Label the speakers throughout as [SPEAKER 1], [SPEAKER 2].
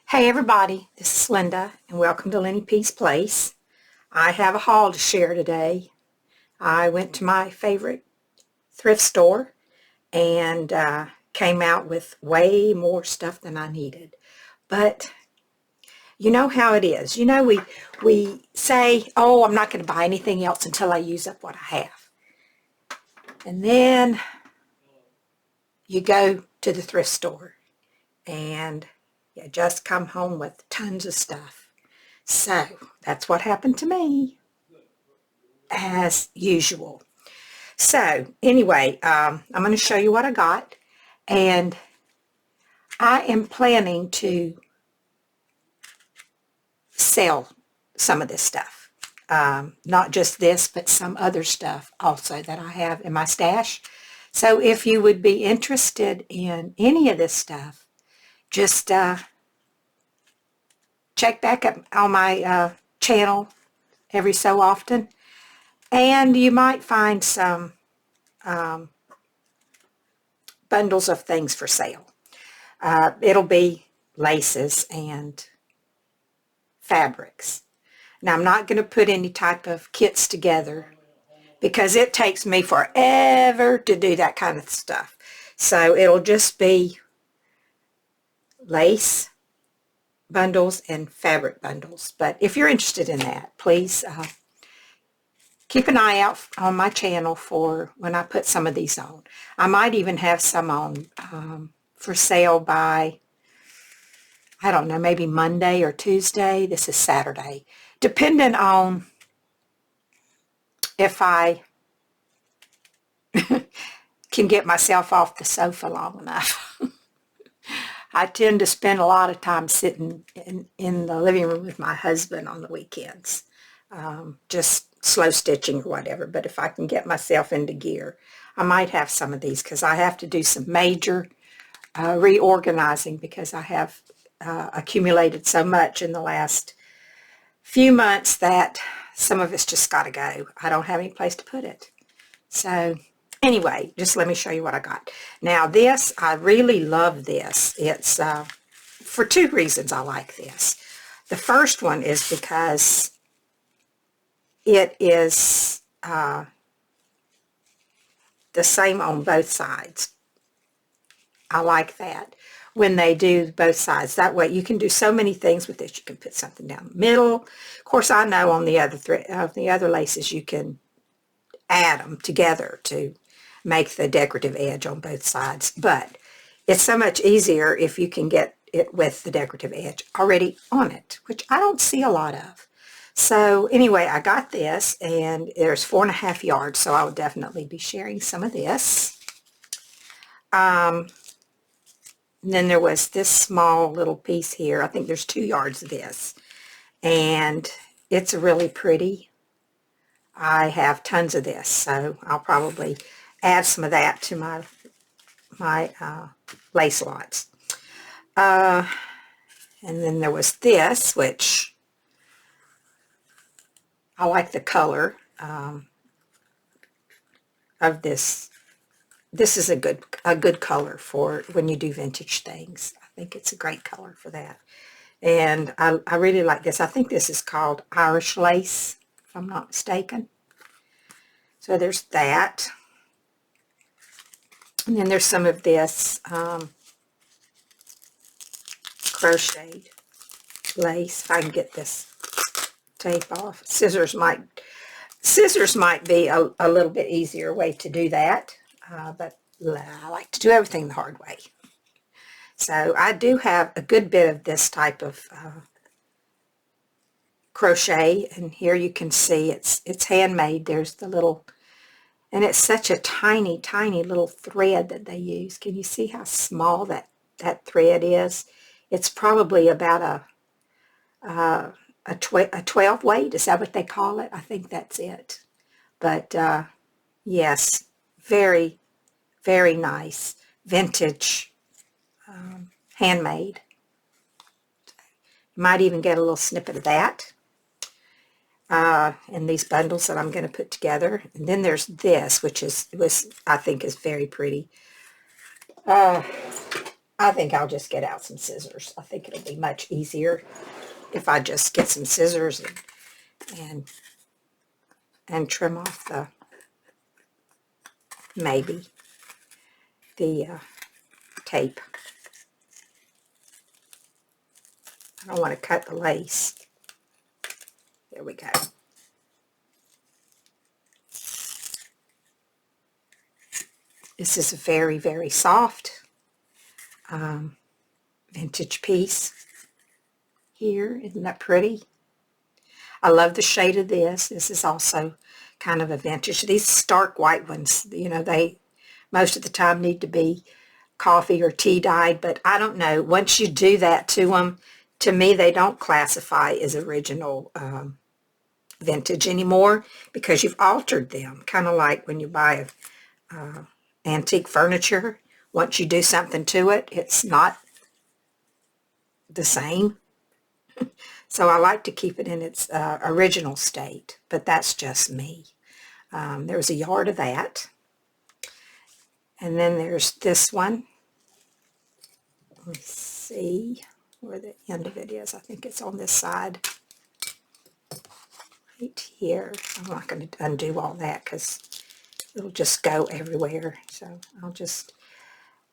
[SPEAKER 1] Hey everybody, this is Linda and welcome to Lenny P's Place. I have a haul to share today. I went to my favorite thrift store and came out with way more stuff than I needed. But you know how it is. You know, we say, oh, I'm not going to buy anything else until I use up what I have. And then you go to the thrift store and you just come home with tons of stuff. So that's what happened to me, as usual. So anyway, I'm going to show you what I got, and I am planning to sell some of this stuff. Not just this, but some other stuff also that I have in my stash. So if you would be interested in any of this stuff, just check back up on my channel every so often, and you might find some bundles of things for sale. It'll be laces and fabrics. Now, I'm not going to put any type of kits together because it takes me forever to do that kind of stuff. So it'll just be lace bundles and fabric bundles. But if you're interested in that, please keep an eye out on my channel for when I put some of these on. I might even have some on for sale by, I don't know, maybe Monday or Tuesday. This is Saturday. Depending on if I can get myself off the sofa long enough. I tend to spend a lot of time sitting in the living room with my husband on the weekends, just slow stitching or whatever. But if I can get myself into gear, I might have some of these because I have to do some major reorganizing because I have accumulated so much in the last few months that some of it's just got to go. I don't have any place to put it. So anyway, just let me show you what I got. Now this, I really love this. It's for two reasons I like this. The first one is because it is the same on both sides. I like that when they do both sides. That way you can do so many things with this. You can put something down the middle. Of course, I know on the other laces you can add them together to make the decorative edge on both sides. But it's so much easier if you can get it with the decorative edge already on it, which I don't see a lot of. So anyway, I got this, and there's 4.5 yards, so I will definitely be sharing some of this. And then there was this small little piece here. I think there's 2 yards of this, and it's really pretty. I have tons of this, so I'll probably add some of that to my lace lots. And then there was this, which I like the color of this. This is a good color for when you do vintage things. I think it's a great color for that. And I really like this. I think this is called Irish lace, if I'm not mistaken. So there's that. And then there's some of this crocheted lace. If I can get this tape off. Scissors might be a little bit easier way to do that. But I like to do everything the hard way. So I do have a good bit of this type of crochet, and here you can see it's handmade. There's the little, and it's such a tiny, tiny little thread that they use. Can you see how small that thread is? It's probably about a 12 weight. Is that what they call it? I think that's it. But yes, very, very nice, vintage, handmade. You might even get a little snippet of that in these bundles that I'm going to put together. And then there's this, which I think is very pretty. I think I'll just get out some scissors. I think it'll be much easier if I just get some scissors and trim off maybe the tape. I don't want to cut the lace. There we go. This is a very, very soft vintage piece here. Isn't that pretty? I love the shade of this. This is also kind of a vintage. These stark white ones, you know, they most of the time need to be coffee or tea dyed, but I don't know. Once you do that to them, to me, they don't classify as original vintage anymore because you've altered them. Kind of like when you buy antique furniture. Once you do something to it, it's not the same. So I like to keep it in its original state, but that's just me. There's a yard of that. And then there's this one. Let's see where the end of it is. I think it's on this side. Right here. I'm not going to undo all that because it'll just go everywhere. So I'll just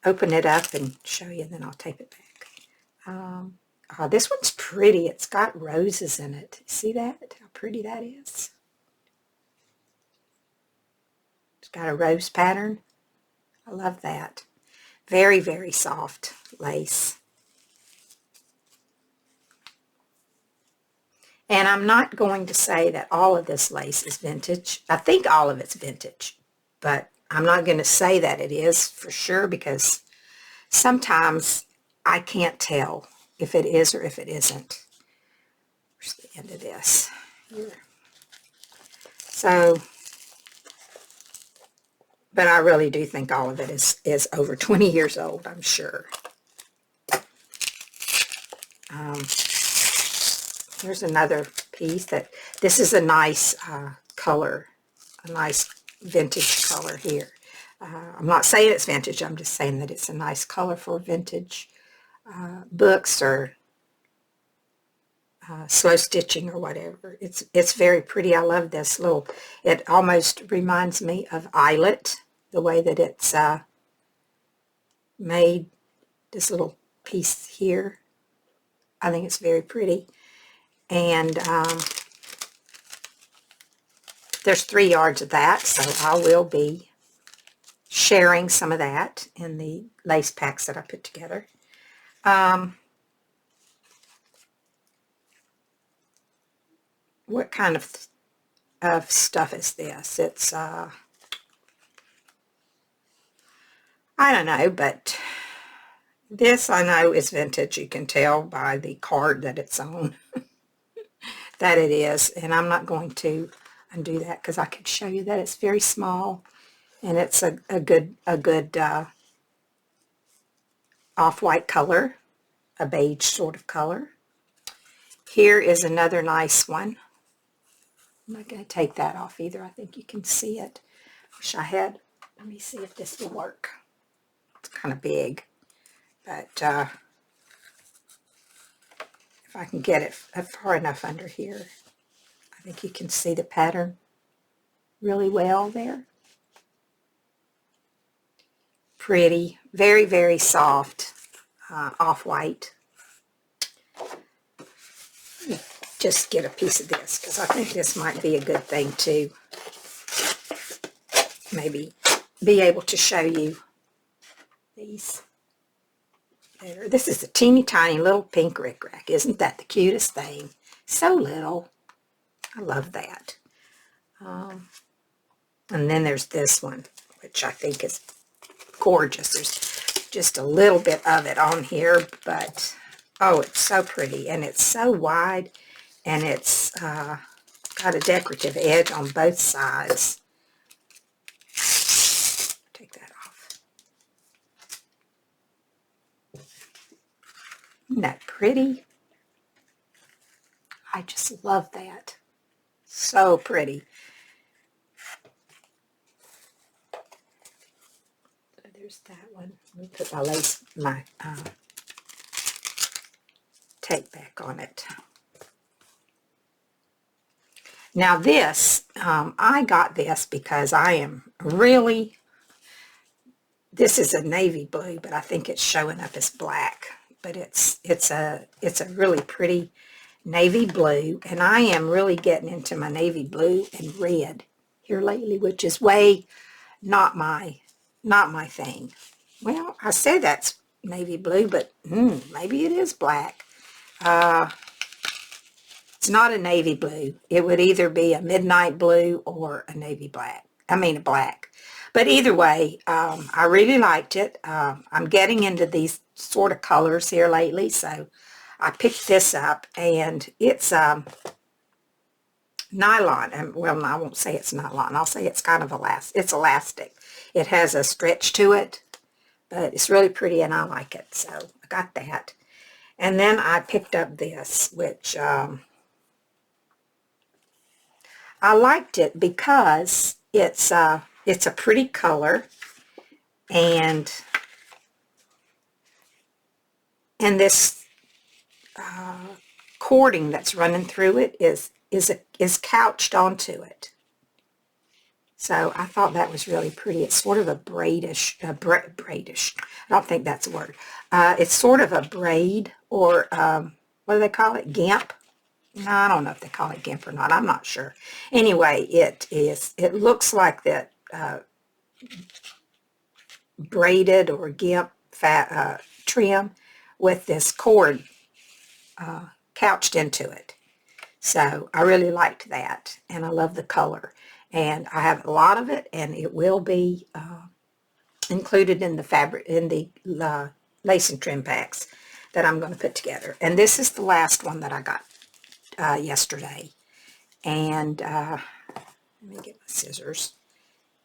[SPEAKER 1] open it up and show you, and then I'll tape it back. This one's pretty. It's got roses in it. See that? How pretty that is. It's got a rose pattern. I love that. Very, very soft lace. And I'm not going to say that all of this lace is vintage. I think all of it's vintage, but I'm not going to say that it is for sure because sometimes I can't tell if it is or if it isn't. Where's the end of this? Here. So, but I really do think all of it is over 20 years old, I'm sure. Here's another piece this is a nice color, a nice vintage color here. I'm not saying it's vintage, I'm just saying that it's a nice color for vintage books or slow stitching or whatever. It's very pretty. I love this little, it almost reminds me of Eyelet, the way that it's made, this little piece here. I think it's very pretty. And there's 3 yards of that, so I will be sharing some of that in the lace packs that I put together. What kind of stuff is this? It's, I don't know, but this I know is vintage. You can tell by the card that it's on that it is, and I'm not going to undo that because I could show you that it's very small and it's a good off-white color, a beige sort of color. Here is another nice one. I'm not going to take that off either. I think you can see it. Wish I had. Let me see if this will work. It's kind of big, but if I can get it far enough under here, I think you can see the pattern really well there. Pretty, very, very soft, off-white. Just get a piece of this because I think this might be a good thing to maybe be able to show you these better. This is a teeny tiny little pink rickrack. Isn't that the cutest thing? So little. I love that. And then there's this one, which I think is gorgeous. There's just a little bit of it on here, but oh, it's so pretty, and it's so wide, and it's got a decorative edge on both sides. Take that off. Isn't that pretty? I just love that. So pretty. So there's that one. Let me put my tape back on it. Now this, I got this because I am really, this is a navy blue, but I think it's showing up as black. But it's a really pretty navy blue, and I am really getting into my navy blue and red here lately, which is way not my thing. Well, I say that's navy blue, but maybe it is black. It's not a navy blue. It would either be a midnight blue or a navy black. I mean a black. But either way, I really liked it. I'm getting into these sort of colors here lately, so I picked this up, and it's nylon. Well, no, I won't say it's nylon. I'll say it's kind of it's elastic. It has a stretch to it, but it's really pretty, and I like it. So I got that. And then I picked up this, which I liked it because it's a pretty color, and this cording that's running through it is couched onto it. So I thought that was really pretty. It's sort of a braidish. I don't think that's a word. It's sort of a braid, or what do they call it? Gimp. No, I don't know if they call it gimp or not. I'm not sure. Anyway, it looks like that braided or gimp trim with this cord couched into it. So I really liked that, and I love the color. And I have a lot of it, and it will be included in the fabric, in the lace and trim packs that I'm going to put together. And this is the last one that I got yesterday. And let me get my scissors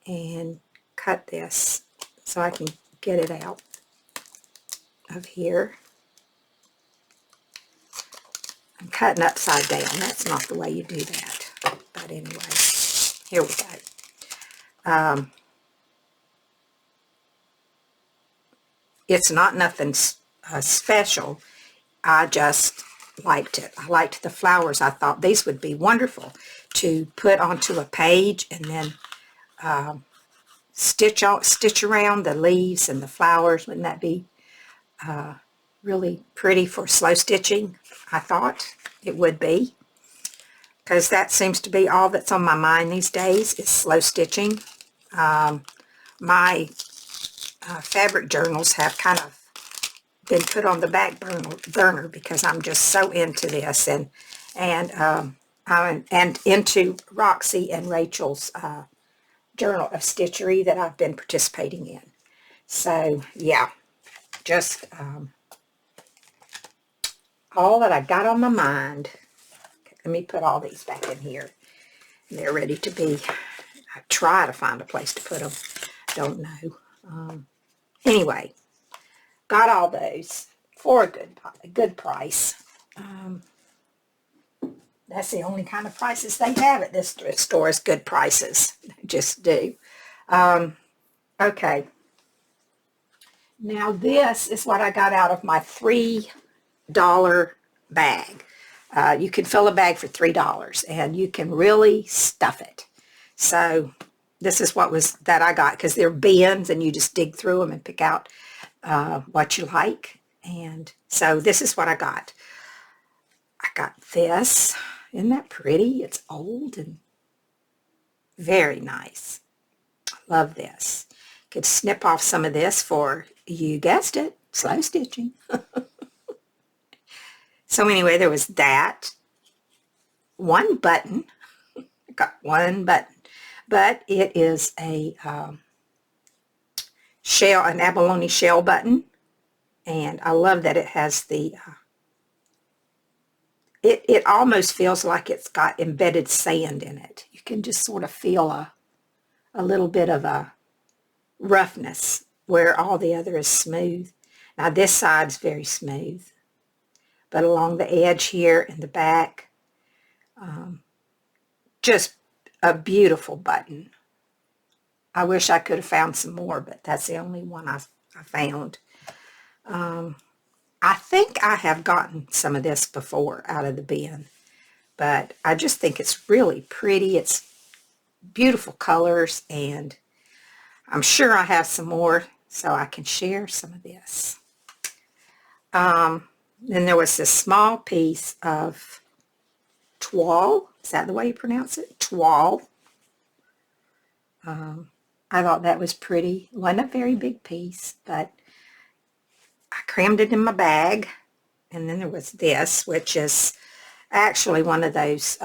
[SPEAKER 1] and cut this so I can get it out of here. I'm cutting upside down. That's not the way you do that. But anyway, here we go. It's not nothing special. I just liked it. I liked the flowers. I thought these would be wonderful to put onto a page, and then stitch around the leaves and the flowers. Wouldn't that be really pretty for slow stitching? I thought it would be, because that seems to be all that's on my mind these days, is slow stitching. My fabric journals have kind of been put on the back burner because I'm just so into this, and into Roxy and Rachel's journal of stitchery that I've been participating in. So yeah, just all that I got on my mind. Let me put all these back in here. They're ready to be. I try to find a place to put them. Don't know. Anyway, got all those for a good price. That's the only kind of prices they have at this thrift store, is good prices. They just do. Okay. Now this is what I got out of my $3 bag. You can fill a bag for $3, and you can really stuff it. So this is what that I got, because they're bins, and you just dig through them and pick out what you like. And so this is what I got. I got this. Isn't that pretty? It's old and very nice. I love this. Could snip off some of this for, you guessed it, slow stitching. So anyway, there was that. One button. I got one button. But it is a an abalone shell button. And I love that it has the, it almost feels like it's got embedded sand in it. You can just sort of feel a little bit of a roughness where all the other is smooth. Now this side's very smooth, but along the edge here in the back, just a beautiful button. I wish I could have found some more, but that's the only one I found. I think I have gotten some of this before out of the bin, but I just think it's really pretty. It's beautiful colors, and I'm sure I have some more so I can share some of this. Then there was this small piece of toile. Is that the way you pronounce it? Toile. I thought that was pretty. It wasn't a very big piece, but I crammed it in my bag. And then there was this, which is actually one of those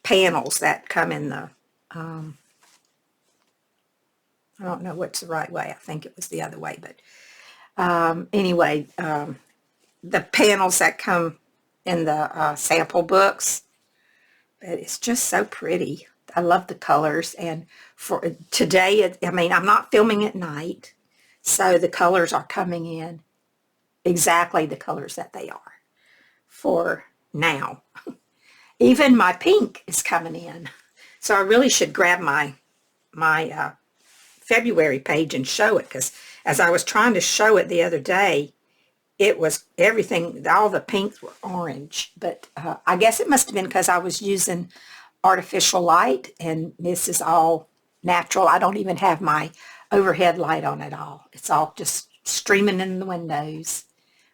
[SPEAKER 1] panels that come in the, I don't know what's the right way. I think it was the other way, but anyway, the panels that come in the sample books. But it's just so pretty. I love the colors, and for today, I mean, I'm not filming at night, so the colors are coming in exactly the colors that they are for now. Even my pink is coming in. So I really should grab my February page and show it, because as I was trying to show it the other day, it was everything, all the pinks were orange, but I guess it must have been because I was using artificial light, and this is all natural. I don't even have my overhead light on at all. It's all just streaming in the windows.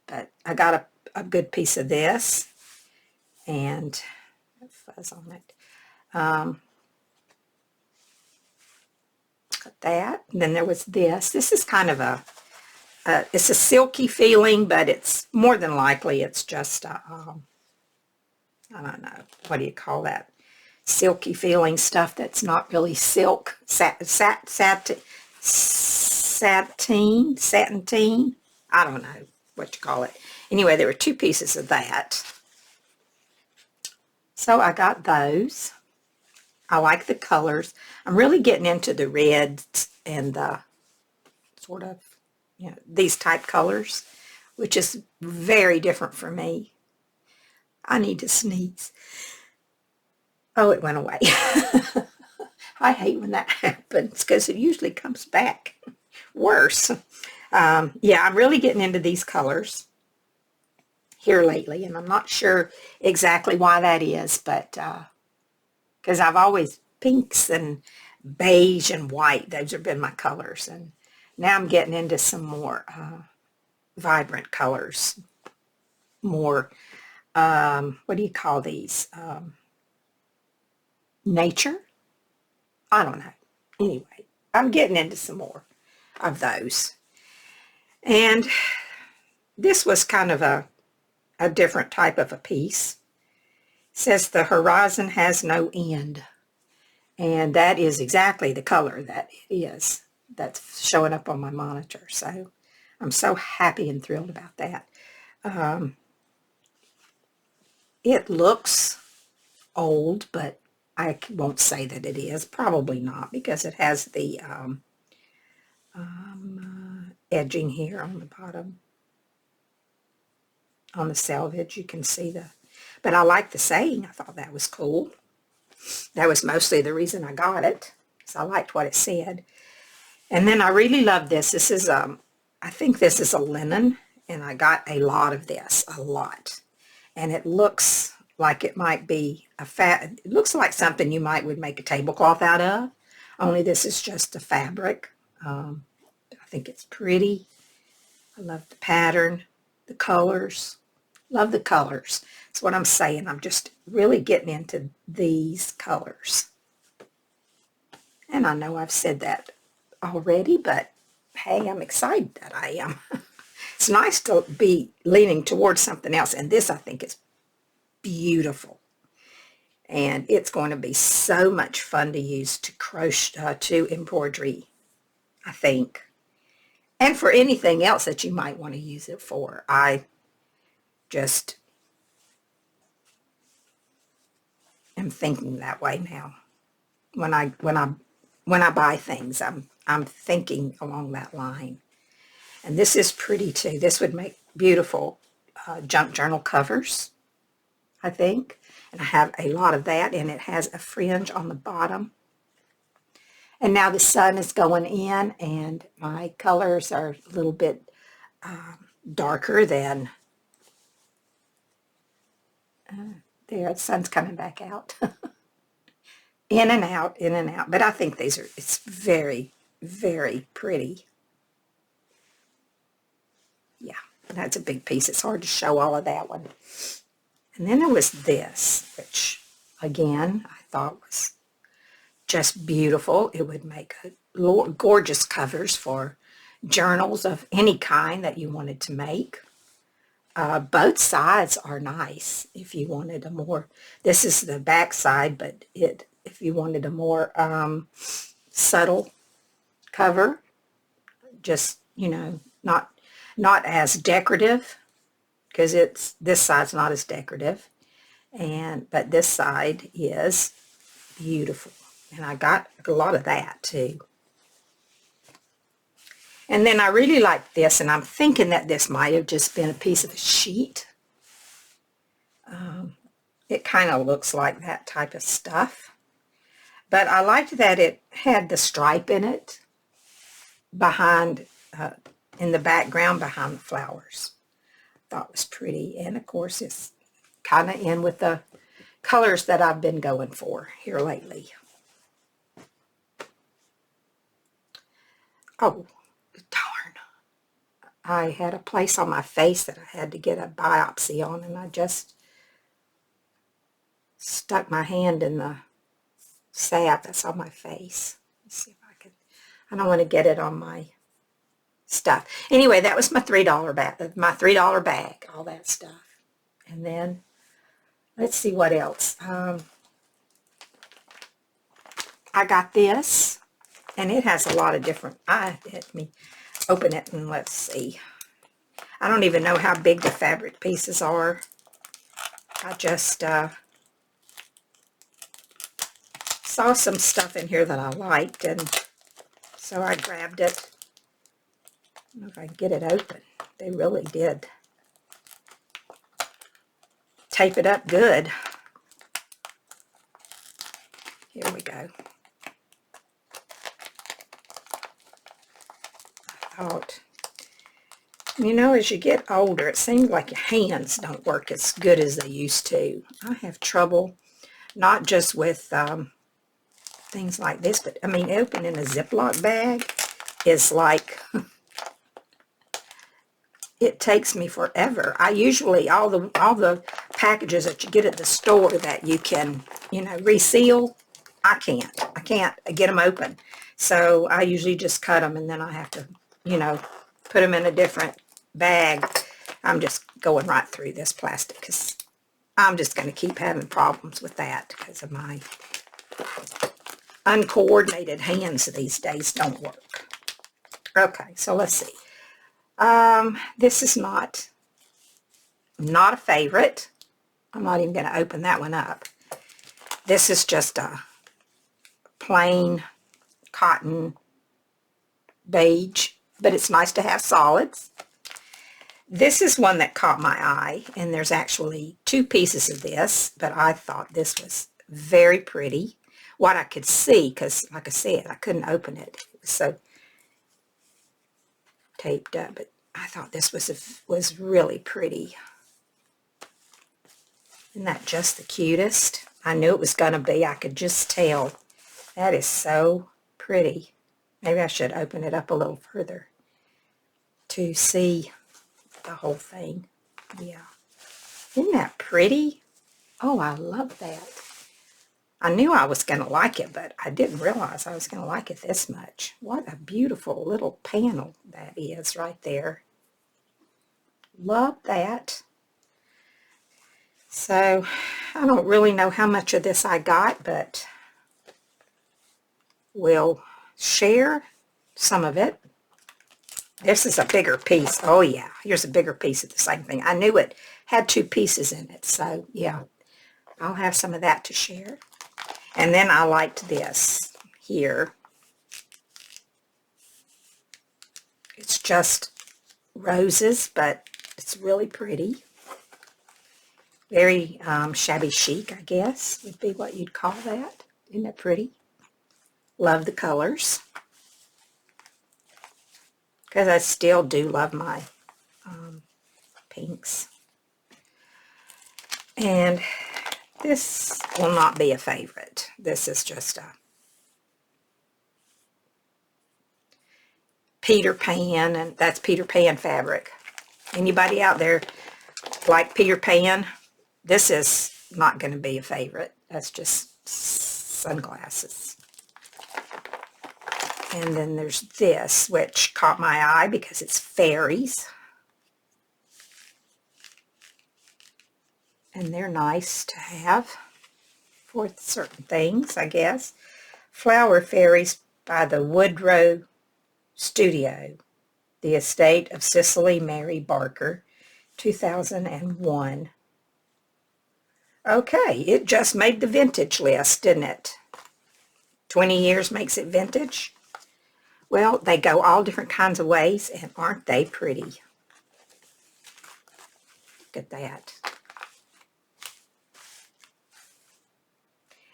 [SPEAKER 1] But I got a good piece of this, and fuzz on it. Got that. And then there was this. This is kind of it's a silky feeling, but it's more than likely it's just I don't know, what do you call that? Silky feeling stuff that's not really silk. Sateen. I don't know what you call it. Anyway, there were two pieces of that. So I got those. I like the colors. I'm really getting into the reds and the sort of, you know, these type colors, which is very different for me. I need to sneeze. Oh, it went away. I hate when that happens because it usually comes back worse. Yeah, I'm really getting into these colors here lately, and I'm not sure exactly why that is, but because I've always pinks and beige and white. Those have been my colors, and now I'm getting into some more vibrant colors. More, what do you call these? Nature? I don't know. Anyway, I'm getting into some more of those. And this was kind of a different type of a piece. It says the horizon has no end. And that is exactly the color that it is that's showing up on my monitor. So I'm so happy and thrilled about that. It looks old, but I won't say that it is. Probably not, because it has the edging here on the bottom. On the selvage, you can see the... But I like the saying. I thought that was cool. That was mostly the reason I got it, because I liked what it said. And then I really love this. This is, I think this is a linen, and I got a lot of this, a lot. And it looks like it might be it looks like something you would make a tablecloth out of, only this is just a fabric. I think it's pretty. I love the pattern, the colors. Love the colors. That's what I'm saying. I'm just really getting into these colors. And I know I've said that already, but hey, I'm excited that I am. It's nice to be leaning towards something else, and this I think is beautiful. And it's going to be so much fun to use to crochet, to embroidery, I think. And for anything else that you might want to use it for. I just am thinking that way now. When I buy things, I'm thinking along that line. And this is pretty too. This would make beautiful junk journal covers, I think. And I have a lot of that, and it has a fringe on the bottom. And now the sun is going in and my colors are a little bit darker than, there, the sun's coming back out. In and out, in and out. But I think it's very, very pretty. Yeah, that's a big piece. It's hard to show all of that one. And then there was this, which, again, I thought was just beautiful. It would make gorgeous covers for journals of any kind that you wanted to make. Both sides are nice if you wanted a more, this is the back side, but if you wanted a more subtle cover, just, not as decorative, because this side's not as decorative, but this side is beautiful, and I got a lot of that too. And then I really like this, and I'm thinking that this might have just been a piece of a sheet. It kind of looks like that type of stuff. But I liked that it had the stripe in it behind, in the background behind the flowers. Thought it was pretty. And of course it's kind of in with the colors that I've been going for here lately. Oh, darn. I had a place on my face that I had to get a biopsy on, and I just stuck my hand in the salve that's on my face. Let's see if I can. I don't want to get it on my stuff. Anyway, that was my $3 bag, all that stuff. And then let's see what else. I got this, and it has a lot of different. Let me open it and let's see. I don't even know how big the fabric pieces are. I just saw some stuff in here that I liked, and so I grabbed it. I don't know if I can get it open. They really did tape it up good. Here we go. I thought, as you get older, it seems like your hands don't work as good as they used to. I have trouble, not just with things like this, but opening a Ziploc bag is like, it takes me forever. I usually, all the packages that you get at the store that you can, reseal, I can't get them open. So I usually just cut them, and then I have to, put them in a different bag. I'm just going right through this plastic because I'm just going to keep having problems with that because of my uncoordinated hands these days don't work. Okay, so let's see. This is not a favorite. I'm not even going to open that one up. This is just a plain cotton beige, but it's nice to have solids. This is one that caught my eye, and there's actually 2 pieces of this, but I thought this was very pretty. What I could see, because like I said, I couldn't open it. It was so taped up, but I thought this was really pretty. Isn't that just the cutest? I knew it was going to be. I could just tell. That is so pretty. Maybe I should open it up a little further to see the whole thing. Yeah. Isn't that pretty? Oh, I love that. I knew I was going to like it, but I didn't realize I was going to like it this much. What a beautiful little panel that is right there. Love that. So, I don't really know how much of this I got, but we'll share some of it. This is a bigger piece. Oh, yeah. Here's a bigger piece of the same thing. I knew it had 2 pieces in it, so, yeah. I'll have some of that to share. And then I liked this here. It's just roses, but it's really pretty. Very shabby chic, I guess, would be what you'd call that. Isn't that pretty? Love the colors. Because I still do love my pinks. And this will not be a favorite. This is just a Peter Pan, and that's Peter Pan fabric. Anybody out there like Peter Pan? This is not going to be a favorite. That's just sunglasses. And then there's this, which caught my eye because it's fairies. And they're nice to have for certain things, I guess. Flower Fairies by the Woodrow Studio, the estate of Cicely Mary Barker, 2001. Okay, it just made the vintage list, didn't it? 20 years makes it vintage. Well, they go all different kinds of ways, and aren't they pretty? Look at that.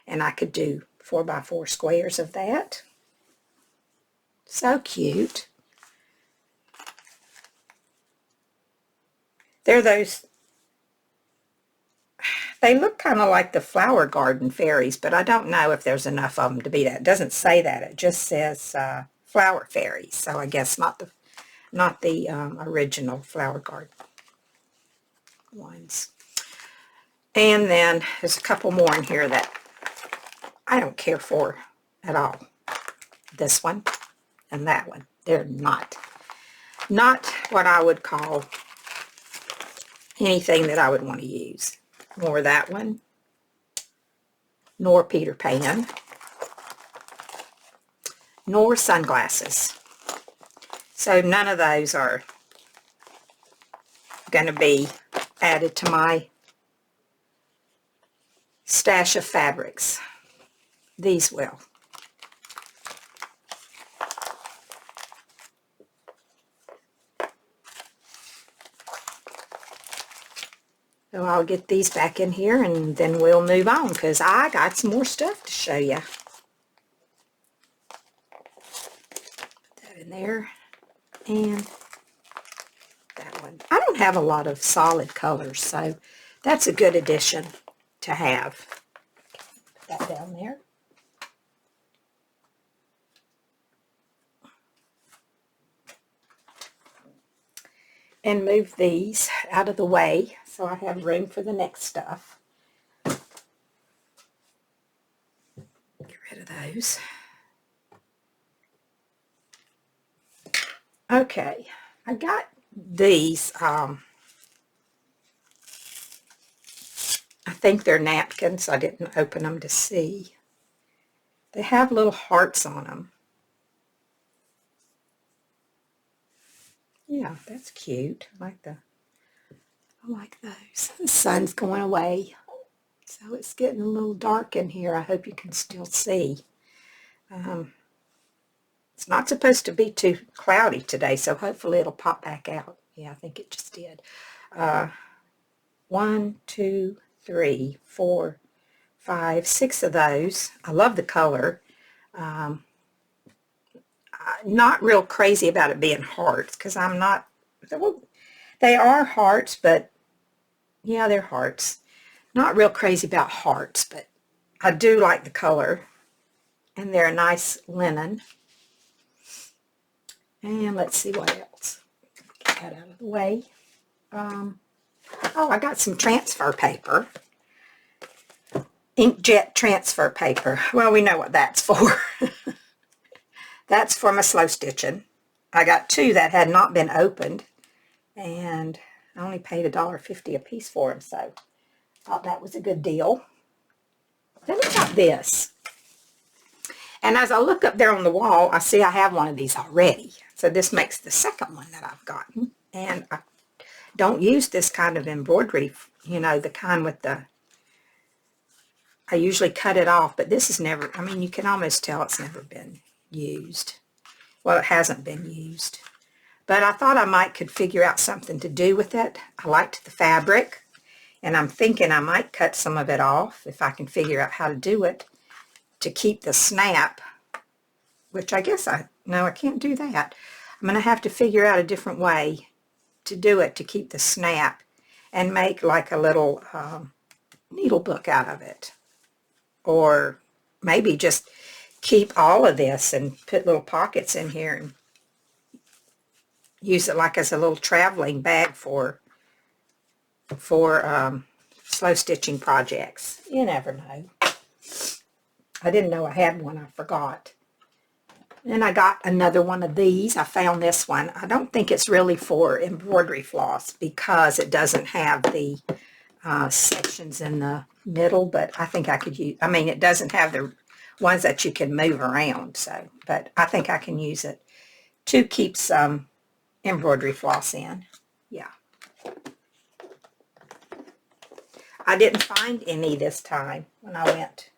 [SPEAKER 1] And I could do 4x4 squares of that. So cute. They're those, they look kind of like the Flower Garden fairies, but I don't know if there's enough of them to be that. It doesn't say that. It just says Flower Fairies. So I guess not the original Flower Garden ones. And then there's a couple more in here that I don't care for at all. This one and that one. They're not what I would call anything that I would want to use. Nor that one, nor Peter Pan, nor sunglasses. So none of those are going to be added to my stash of fabrics. These will. So I'll get these back in here and then we'll move on because I got some more stuff to show you. Put that in there and that one. I don't have a lot of solid colors, so that's a good addition to have. Put that down there. And move these out of the way so I have room for the next stuff. Get rid of those. Okay, I got these, I think they're napkins. I didn't open them to see. They have little hearts on them. Yeah, that's cute. I like those. The sun's going away, so it's getting a little dark in here. I hope you can still see. It's not supposed to be too cloudy today, so hopefully it'll pop back out. Yeah, I think it just did. 1, 2, 3, 4, 5, 6 of those. I love the color. Not real crazy about it being hearts because I'm not, well, they are hearts, but yeah, they're hearts. Not real crazy about hearts, but I do like the color, and they're a nice linen. And let's see what else. Get that out of the way. Oh, I got some transfer paper. Inkjet transfer paper. Well, we know what that's for. That's for my slow stitching. I got 2 that had not been opened, and I only paid $1.50 a piece for them, so I thought that was a good deal. Then I got this. And as I look up there on the wall, I see I have one of these already. So this makes the second one that I've gotten. And I don't use this kind of embroidery, you know, the kind with the, I usually cut it off, but this is never, I mean, you can almost tell it's never been used. Well, it hasn't been used. But I thought I could figure out something to do with it. I liked the fabric, and I'm thinking I might cut some of it off if I can figure out how to do it to keep the snap which I guess no, I can't do that. I'm going to have to figure out a different way to do it to keep the snap and make like a little needle book out of it. Or maybe just keep all of this and put little pockets in here and use it like as a little traveling bag for slow stitching projects. You never know. I didn't know I had one. I forgot. And I got another one of these. I found this one. I don't think it's really for embroidery floss because it doesn't have the sections in the middle, but I think I could use, I mean, it doesn't have the ones that you can move around, so, but I think I can use it to keep some embroidery floss in. Yeah. I didn't find any this time when I went.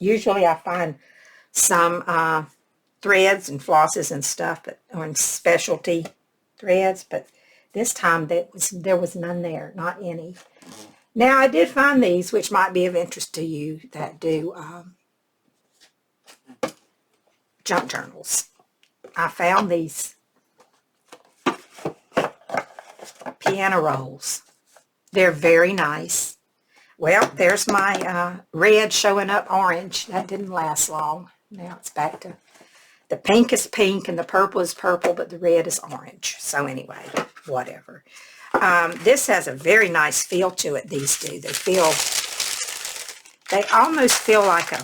[SPEAKER 1] Usually I find some threads and flosses and stuff, but on specialty threads, but this time there was none there, not any. Now I did find these, which might be of interest to you that do junk journals. I found these piano rolls. They're very nice. Well, there's my red showing up orange. That didn't last long. Now it's back to the pink is pink and the purple is purple, but the red is orange. So anyway, whatever. This has a very nice feel to it, these do. They almost feel like a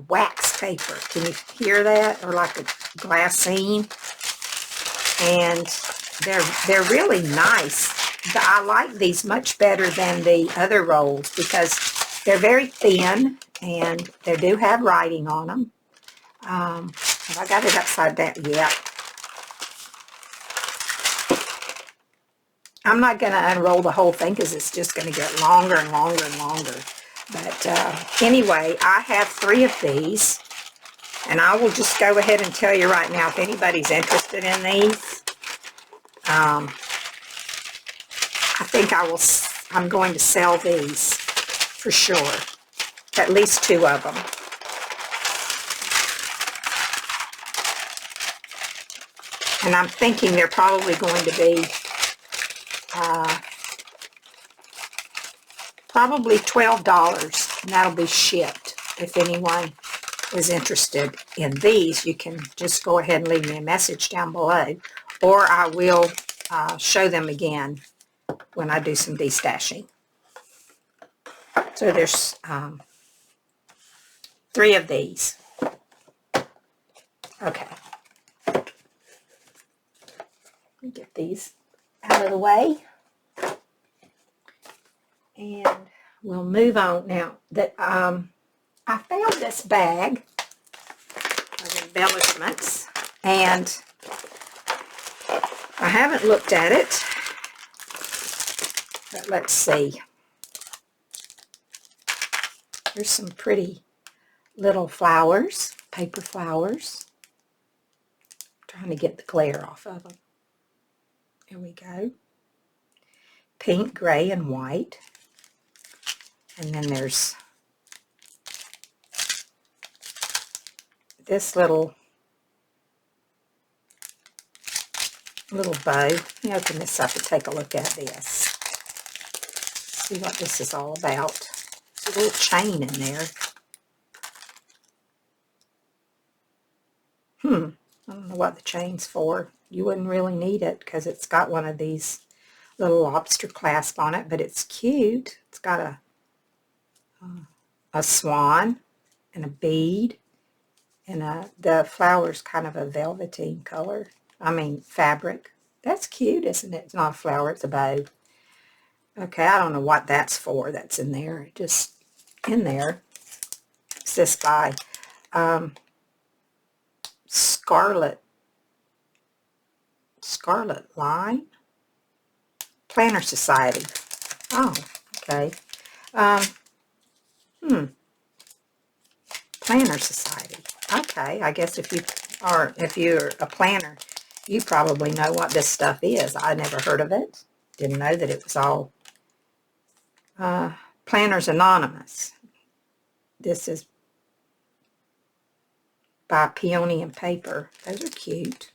[SPEAKER 1] wax paper. Can you hear that? Or like a glassine. And they're really nice. I like these much better than the other rolls because they're very thin and they do have writing on them. Have I got it upside down? Yeah. I'm not going to unroll the whole thing because it's just going to get longer and longer and longer. But anyway, I have 3 of these. And I will just go ahead and tell you right now, if anybody's interested in these, I think I'm going to sell these for sure. At least 2 of them. And I'm thinking they're probably going to be probably $12, and that'll be shipped. If anyone is interested in these, you can just go ahead and leave me a message down below, or I will show them again when I do some destashing. So there's 3 of these. Okay. Get these out of the way. And we'll move on now. That I found this bag of embellishments, and I haven't looked at it, but let's see. There's some pretty little flowers, paper flowers. I'm trying to get the glare off of them. Here we go. Pink, gray, and white. And then there's this little bow. Let me open this up and take a look at this. See what this is all about. There's a little chain in there. I don't know what the chain's for. You wouldn't really need it because it's got one of these little lobster clasp on it, but it's cute. It's got a swan and a bead, and the flower's kind of a velveteen color. I mean fabric. That's cute, isn't it? It's not a flower, it's a bow. Okay, I don't know what that's for. That's in there, just in there. It's this by Scarlet Line Planner Society. Oh, okay. Planner Society. Okay, I guess if you're a planner, you probably know what this stuff is. I never heard of it. Didn't know that it was all Planners Anonymous. This is by Peony and Paper. Those are cute.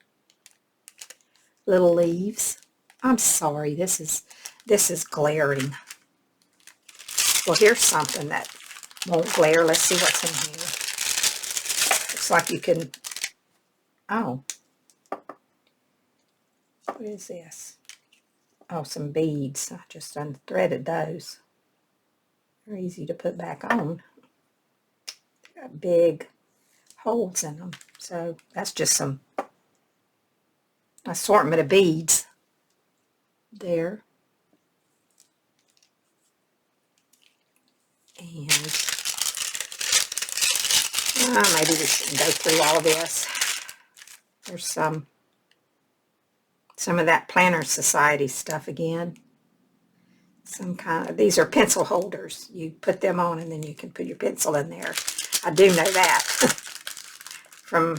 [SPEAKER 1] Little leaves. I'm sorry, this is glaring. Well, here's something that won't glare. Let's see what's in here. Looks like you can, oh, what is this? Oh, some beads. I just unthreaded those. They're easy to put back on. Got big holes in them. So that's just some assortment of beads there. And maybe we shouldn't go through all this. There's some of that Planner Society stuff again. Some kind of, these are pencil holders. You put them on and then you can put your pencil in there. I do know that from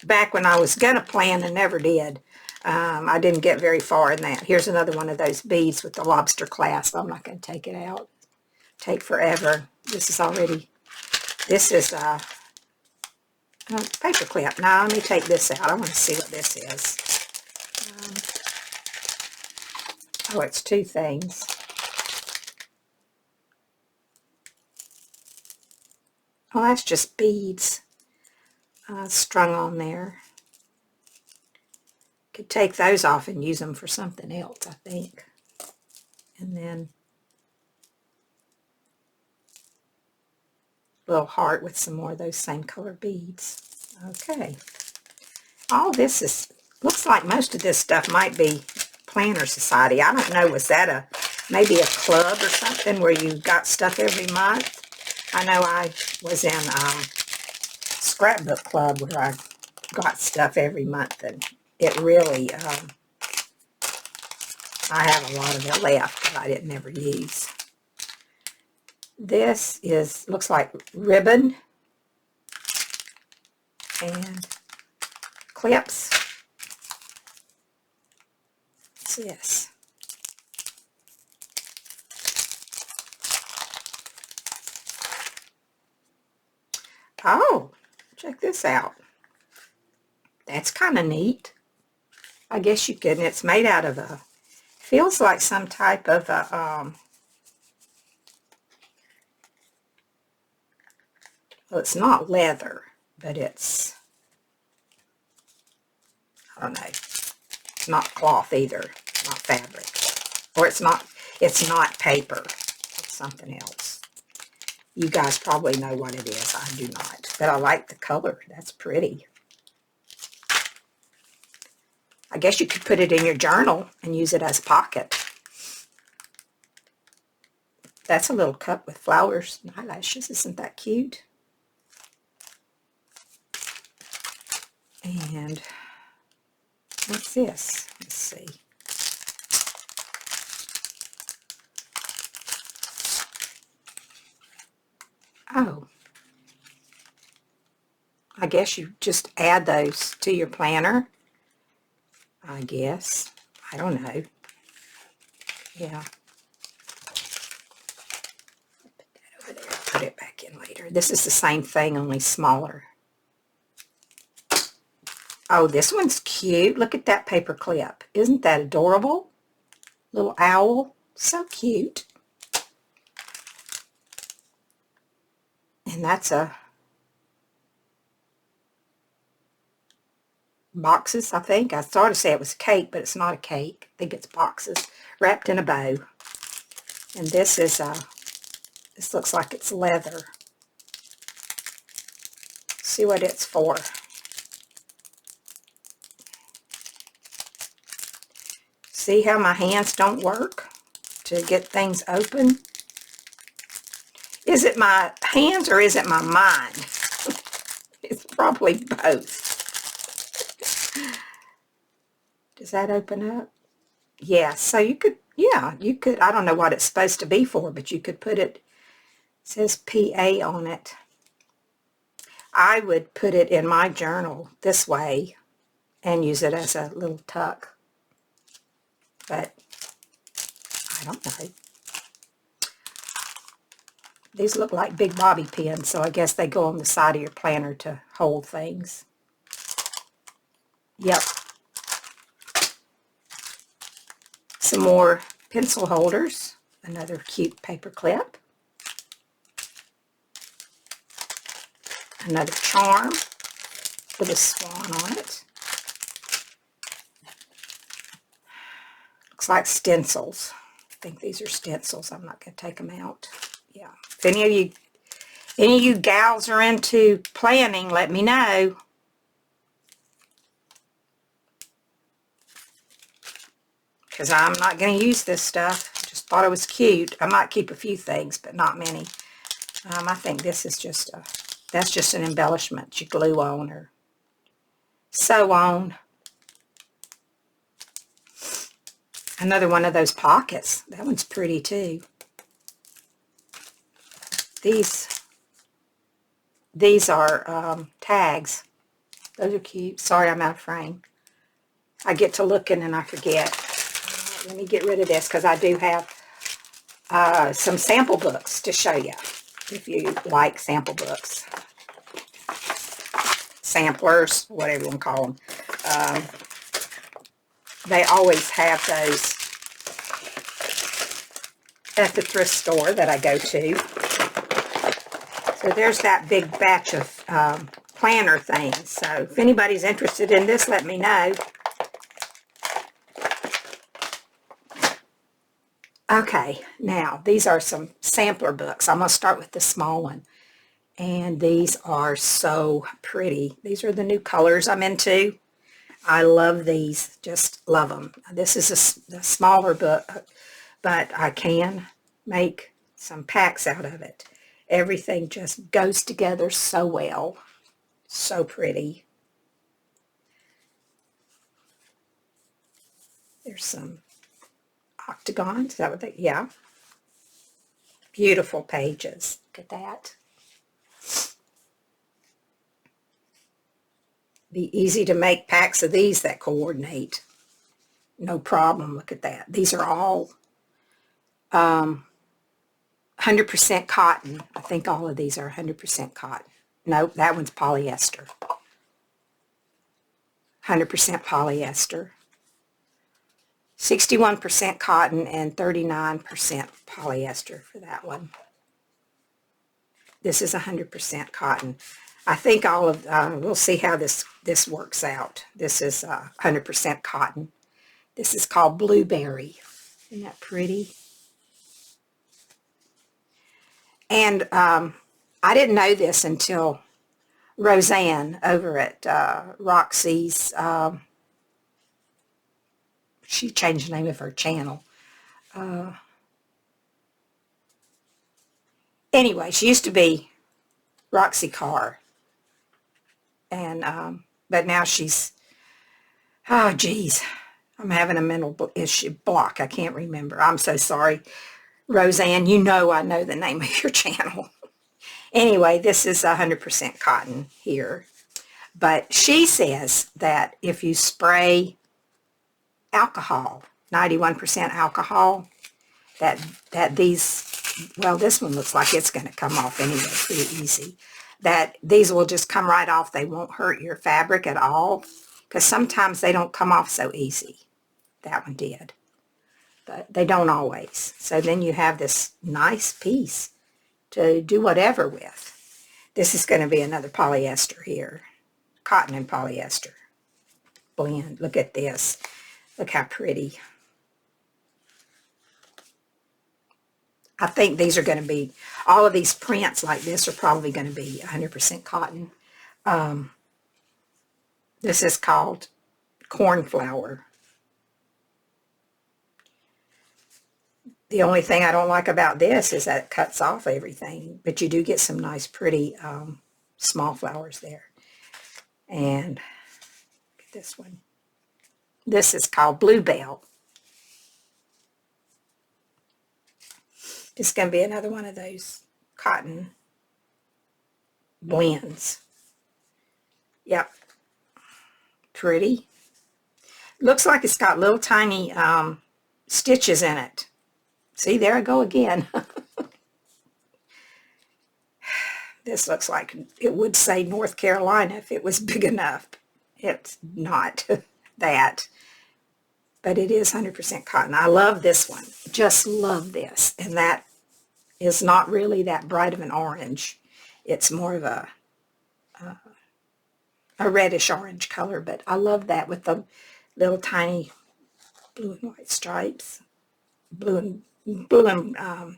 [SPEAKER 1] back when I was going to plan and never did. I didn't get very far in that. Here's another one of those beads with the lobster clasp. I'm not going to take it out. Take forever. This is a paper clip. Now let me take this out. I want to see what this is. Oh, it's two things. Oh, that's just beads strung on there. Could take those off and use them for something else, I think. And then a little heart with some more of those same color beads. Okay. All this looks like most of this stuff might be Planner Society. I don't know, was that maybe a club or something where you got stuff every month? I know I was in Scrapbook Club where I got stuff every month, and it really, I have a lot of it left that I didn't ever use. This looks like ribbon and clips. What's this? Oh, check this out. That's kind of neat. I guess you could, and it's made out of feels like some type of well, it's not leather, but it's, I don't know, it's not cloth either, not fabric, or it's not paper, it's something else. You guys probably know what it is. I do not, but I like the color. That's pretty. I guess you could put it in your journal and use it as a pocket. That's a little cup with flowers and eyelashes. Isn't that cute? And what's this? Let's see. Oh, I guess you just add those to your planner. I guess. I don't know. Yeah. Put that over there. Put it back in later. This is the same thing, only smaller. Oh, this one's cute. Look at that paper clip. Isn't that adorable? Little owl. So cute. And that's a boxes, I think. I started to say it was a cake, but it's not a cake. I think it's boxes wrapped in a bow. And this is this looks like it's leather. See what it's for. See how my hands don't work to get things open? Is it my hands or is it my mind? It's probably both. Does that open up? Yeah, so you could, I don't know what it's supposed to be for, but you could put it says PA on it. I would put it in my journal this way and use it as a little tuck. But I don't know. These look like big bobby pins, so I guess they go on the side of your planner to hold things. Yep. Some more pencil holders. Another cute paper clip. Another charm with a swan on it. Looks like stencils. I think these are stencils. I'm not going to take them out. Yeah. If any of you gals are into planning, let me know. Because I'm not going to use this stuff. Just thought it was cute. I might keep a few things, but not many. I think this is just that's just an embellishment you glue on or sew on. Another one of those pockets. That one's pretty too. These are tags. Those are cute. Sorry, I'm out of frame. I get to looking and I forget. Let me get rid of this because I do have some sample books to show you if you like sample books. Samplers, whatever you want to call them. They always have those at the thrift store that I go to. So there's that big batch of planner things. So if anybody's interested in this, let me know. Okay, now these are some sampler books. I'm going to start with the small one. And these are so pretty. These are the new colors I'm into. I love these. Just love them. This is a smaller book, but I can make some packs out of it. Everything just goes together so well. So pretty. There's some octagons. Is that what they, yeah. Beautiful pages. Look at that. Be easy to make packs of these that coordinate. No problem. Look at that. These are all 100% cotton. I think all of these are 100% cotton. Nope, that one's polyester. 100% polyester. 61% cotton and 39% polyester for that one. This is 100% cotton. I think all of, we'll see how this works out. This is 100% cotton. This is called Blueberry. Isn't that pretty? And I didn't know this until Roseanne over at Roxy's, she changed the name of her channel. Anyway, she used to be Roxy Carr. And, but now she's, oh, geez, I'm having a mental issue block. I can't remember. I'm so sorry. Roseanne, you know I know the name of your channel. Anyway, this is 100% cotton here. But she says that if you spray alcohol, 91% alcohol, that these, well, this one looks like it's going to come off anyway pretty easy. That these will just come right off. They won't hurt your fabric at all because sometimes they don't come off so easy. That one did. But they don't always. So then you have this nice piece to do whatever with. This is going to be another polyester here. Cotton and polyester blend. Look at this. Look how pretty. I think these are going to be, all of these prints like this are probably going to be 100% cotton. This is called Cornflower. The only thing I don't like about this is that it cuts off everything, but you do get some nice pretty small flowers there. And look at this one. This is called Bluebell. It's going to be another one of those cotton blends. Yep. Pretty. Looks like it's got little tiny stitches in it. See, there I go again. This looks like it would say North Carolina if it was big enough. It's not that, but it is 100% cotton. I love this one. Just love this. And that is not really that bright of an orange. It's more of a reddish orange color, but I love that with the little tiny blue and white stripes, blue and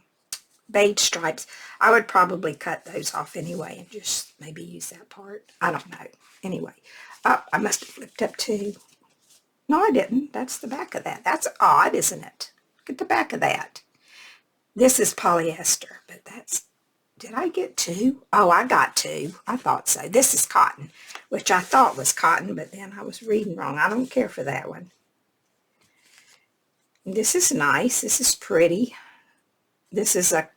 [SPEAKER 1] beige stripes. I would probably cut those off anyway and just maybe use that part. I don't know. Anyway, I must have flipped up too. No, I didn't. That's the back of that. That's odd, isn't it? Look at the back of that. This is polyester, but that's, did I get two? Oh, I got two. I thought so. This is cotton, which I thought was cotton, but then I was reading wrong. I don't care for that one. This is nice. This is pretty. This is a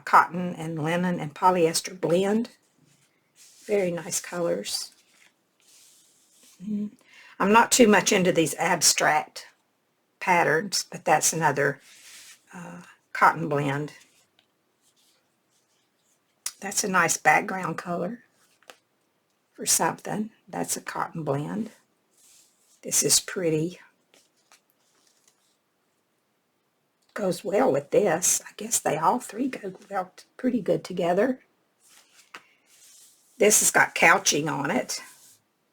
[SPEAKER 1] cotton and linen and polyester blend. Very nice colors. I'm not too much into these abstract patterns, but that's another cotton blend. That's a nice background color for something. That's a cotton blend. This is pretty. Goes well with this. I guess they all three go well, pretty good together. This has got couching on it.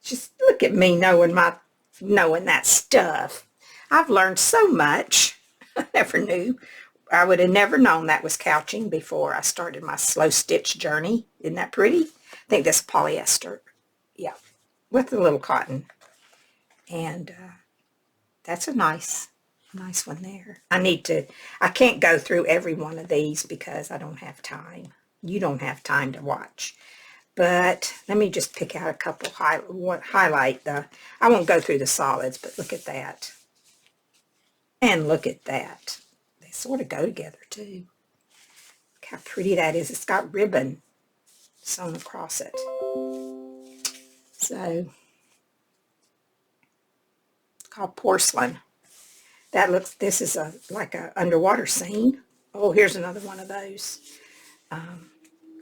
[SPEAKER 1] Just look at me knowing that stuff. I've learned so much. I never knew. I would have never known that was couching before I started my slow stitch journey. Isn't that pretty? I think this is polyester. Yeah, with a little cotton. And that's a nice one there. I can't go through every one of these because I don't have time. You don't have time to watch. But let me just pick out a couple, highlight the, I won't go through the solids, but look at that. And look at that. They sort of go together too. Look how pretty that is. It's got ribbon sewn across it. So, it's called porcelain. That looks, this is like a underwater scene. Oh, here's another one of those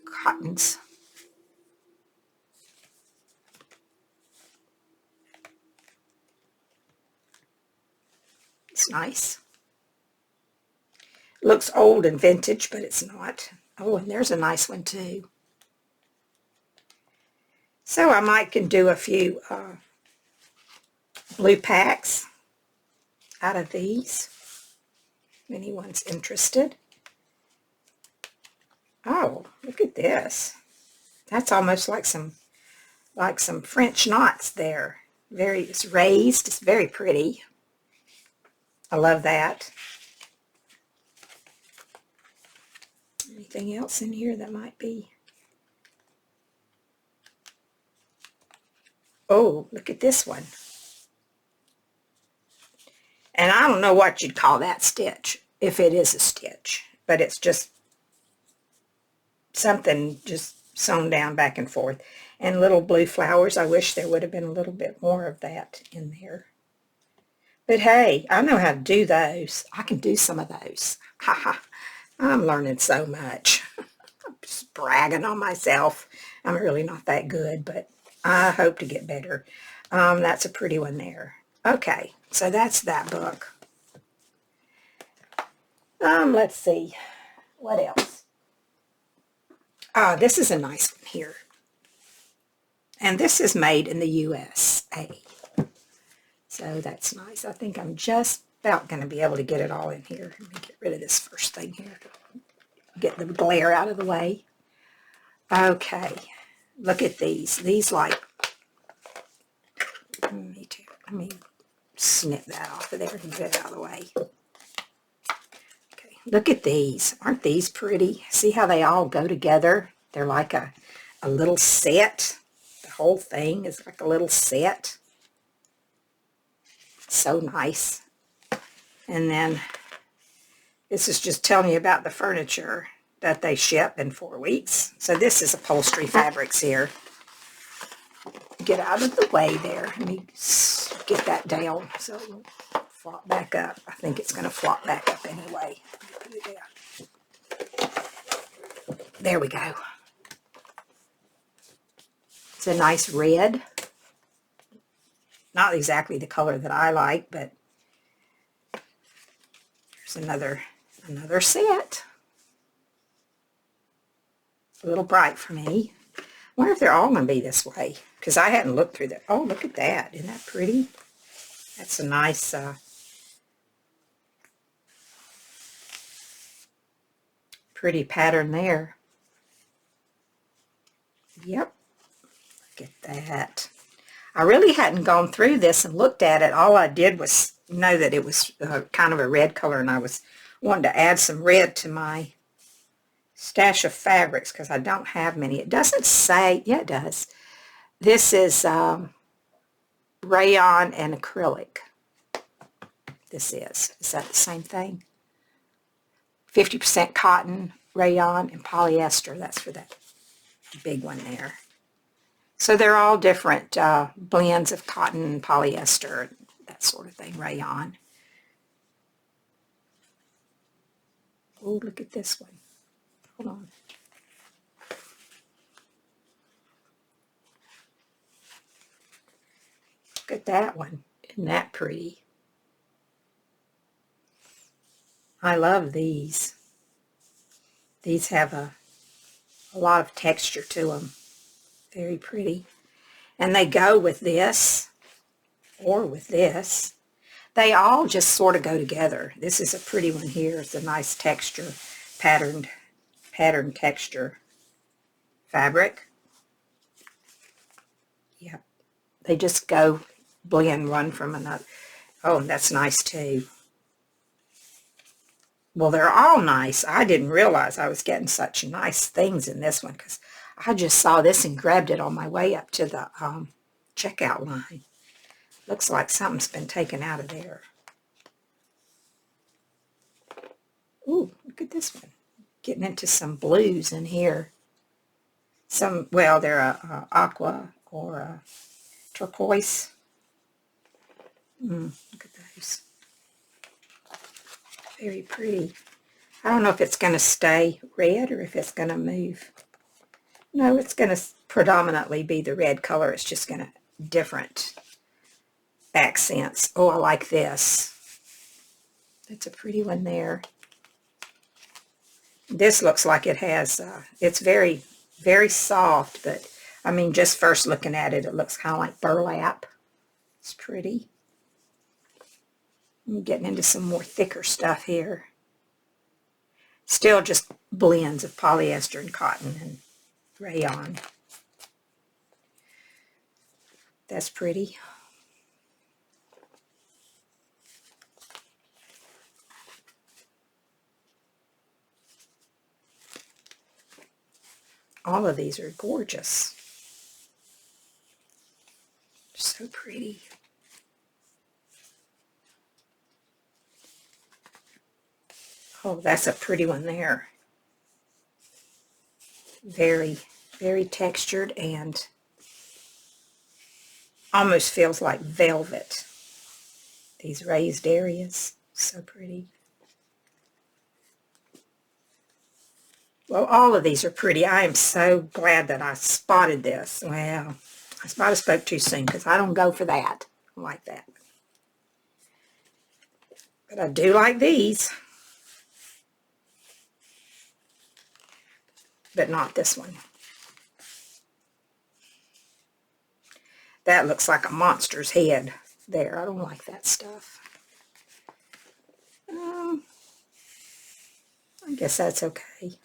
[SPEAKER 1] cottons. It's nice. Looks old and vintage, but it's not. Oh, and there's a nice one too. So I might can do a few blue packs out of these, if anyone's interested. Oh, look at this. That's almost like some French knots there. It's raised. It's very pretty. I love that. Anything else in here that might be? Oh, look at this one. And I don't know what you'd call that stitch, if it is a stitch, but it's just something just sewn down back and forth. And little blue flowers. I wish there would have been a little bit more of that in there. But hey, I know how to do those. I can do some of those. Ha ha. I'm learning so much. I'm just bragging on myself. I'm really not that good, but I hope to get better. That's a pretty one there. Okay, so that's that book. Let's see. What else? This is a nice one here. And this is made in the USA. So that's nice. I think I'm just about going to be able to get it all in here. Let me get rid of this first thing here. Get the glare out of the way. Okay. Look at these. These like, let me snip that off of there and get it out of the way. Okay. Look at these. Aren't these pretty? See how they all go together? They're like a little set. The whole thing is like a little set. So nice. And then this is just telling you about the furniture that they ship in 4 weeks. So this is upholstery fabrics here. Get out of the way there. Let me get that down so it won't flop back up. I think it's going to flop back up anyway. Put it down. There we go. It's a nice red. Not exactly the color that I like, but there's another set. A little bright for me. I wonder if they're all going to be this way, because I hadn't looked through that. Oh, look at that. Isn't that pretty? That's a nice pretty pattern there. Yep. Look at that. I really hadn't gone through this and looked at it. All I did was know that it was kind of a red color, and I was wanting to add some red to my stash of fabrics because I don't have many. It doesn't say, yeah, it does. This is rayon and acrylic. This is that the same thing? 50% cotton, rayon, and polyester. That's for that big one there. So they're all different blends of cotton and polyester, that sort of thing, rayon. Oh, look at this one. Hold on. Look at that one. Isn't that pretty? I love these. These have a lot of texture to them. Very pretty. And they go with this or with this. They all just sort of go together. This is a pretty one here. It's a nice texture, pattern texture fabric. Yep. They just go blend one from another. Oh, that's nice too. Well, they're all nice. I didn't realize I was getting such nice things in this one because I just saw this and grabbed it on my way up to the checkout line. Looks like something's been taken out of there. Ooh, look at this one. Getting into some blues in here. Some, well, they're a aqua or a turquoise. Look at those. Very pretty. I don't know if it's going to stay red or if it's going to move. No, it's going to predominantly be the red color. It's just going to different accents. Oh, I like this. That's a pretty one there. This looks like it has, it's very, very soft, but I mean, just first looking at it, it looks kind of like burlap. It's pretty. I'm getting into some more thicker stuff here. Still just blends of polyester and cotton and rayon. That's pretty. All of these are gorgeous. So pretty. Oh, that's a pretty one there. Very, very textured and almost feels like velvet. These raised areas, so pretty. Well, all of these are pretty. I am so glad that I spotted this. Well, I might have spoke too soon because I don't go for that. I like that. But I do like these. But not this one. That looks like a monster's head there. I don't like that stuff. I guess that's okay. I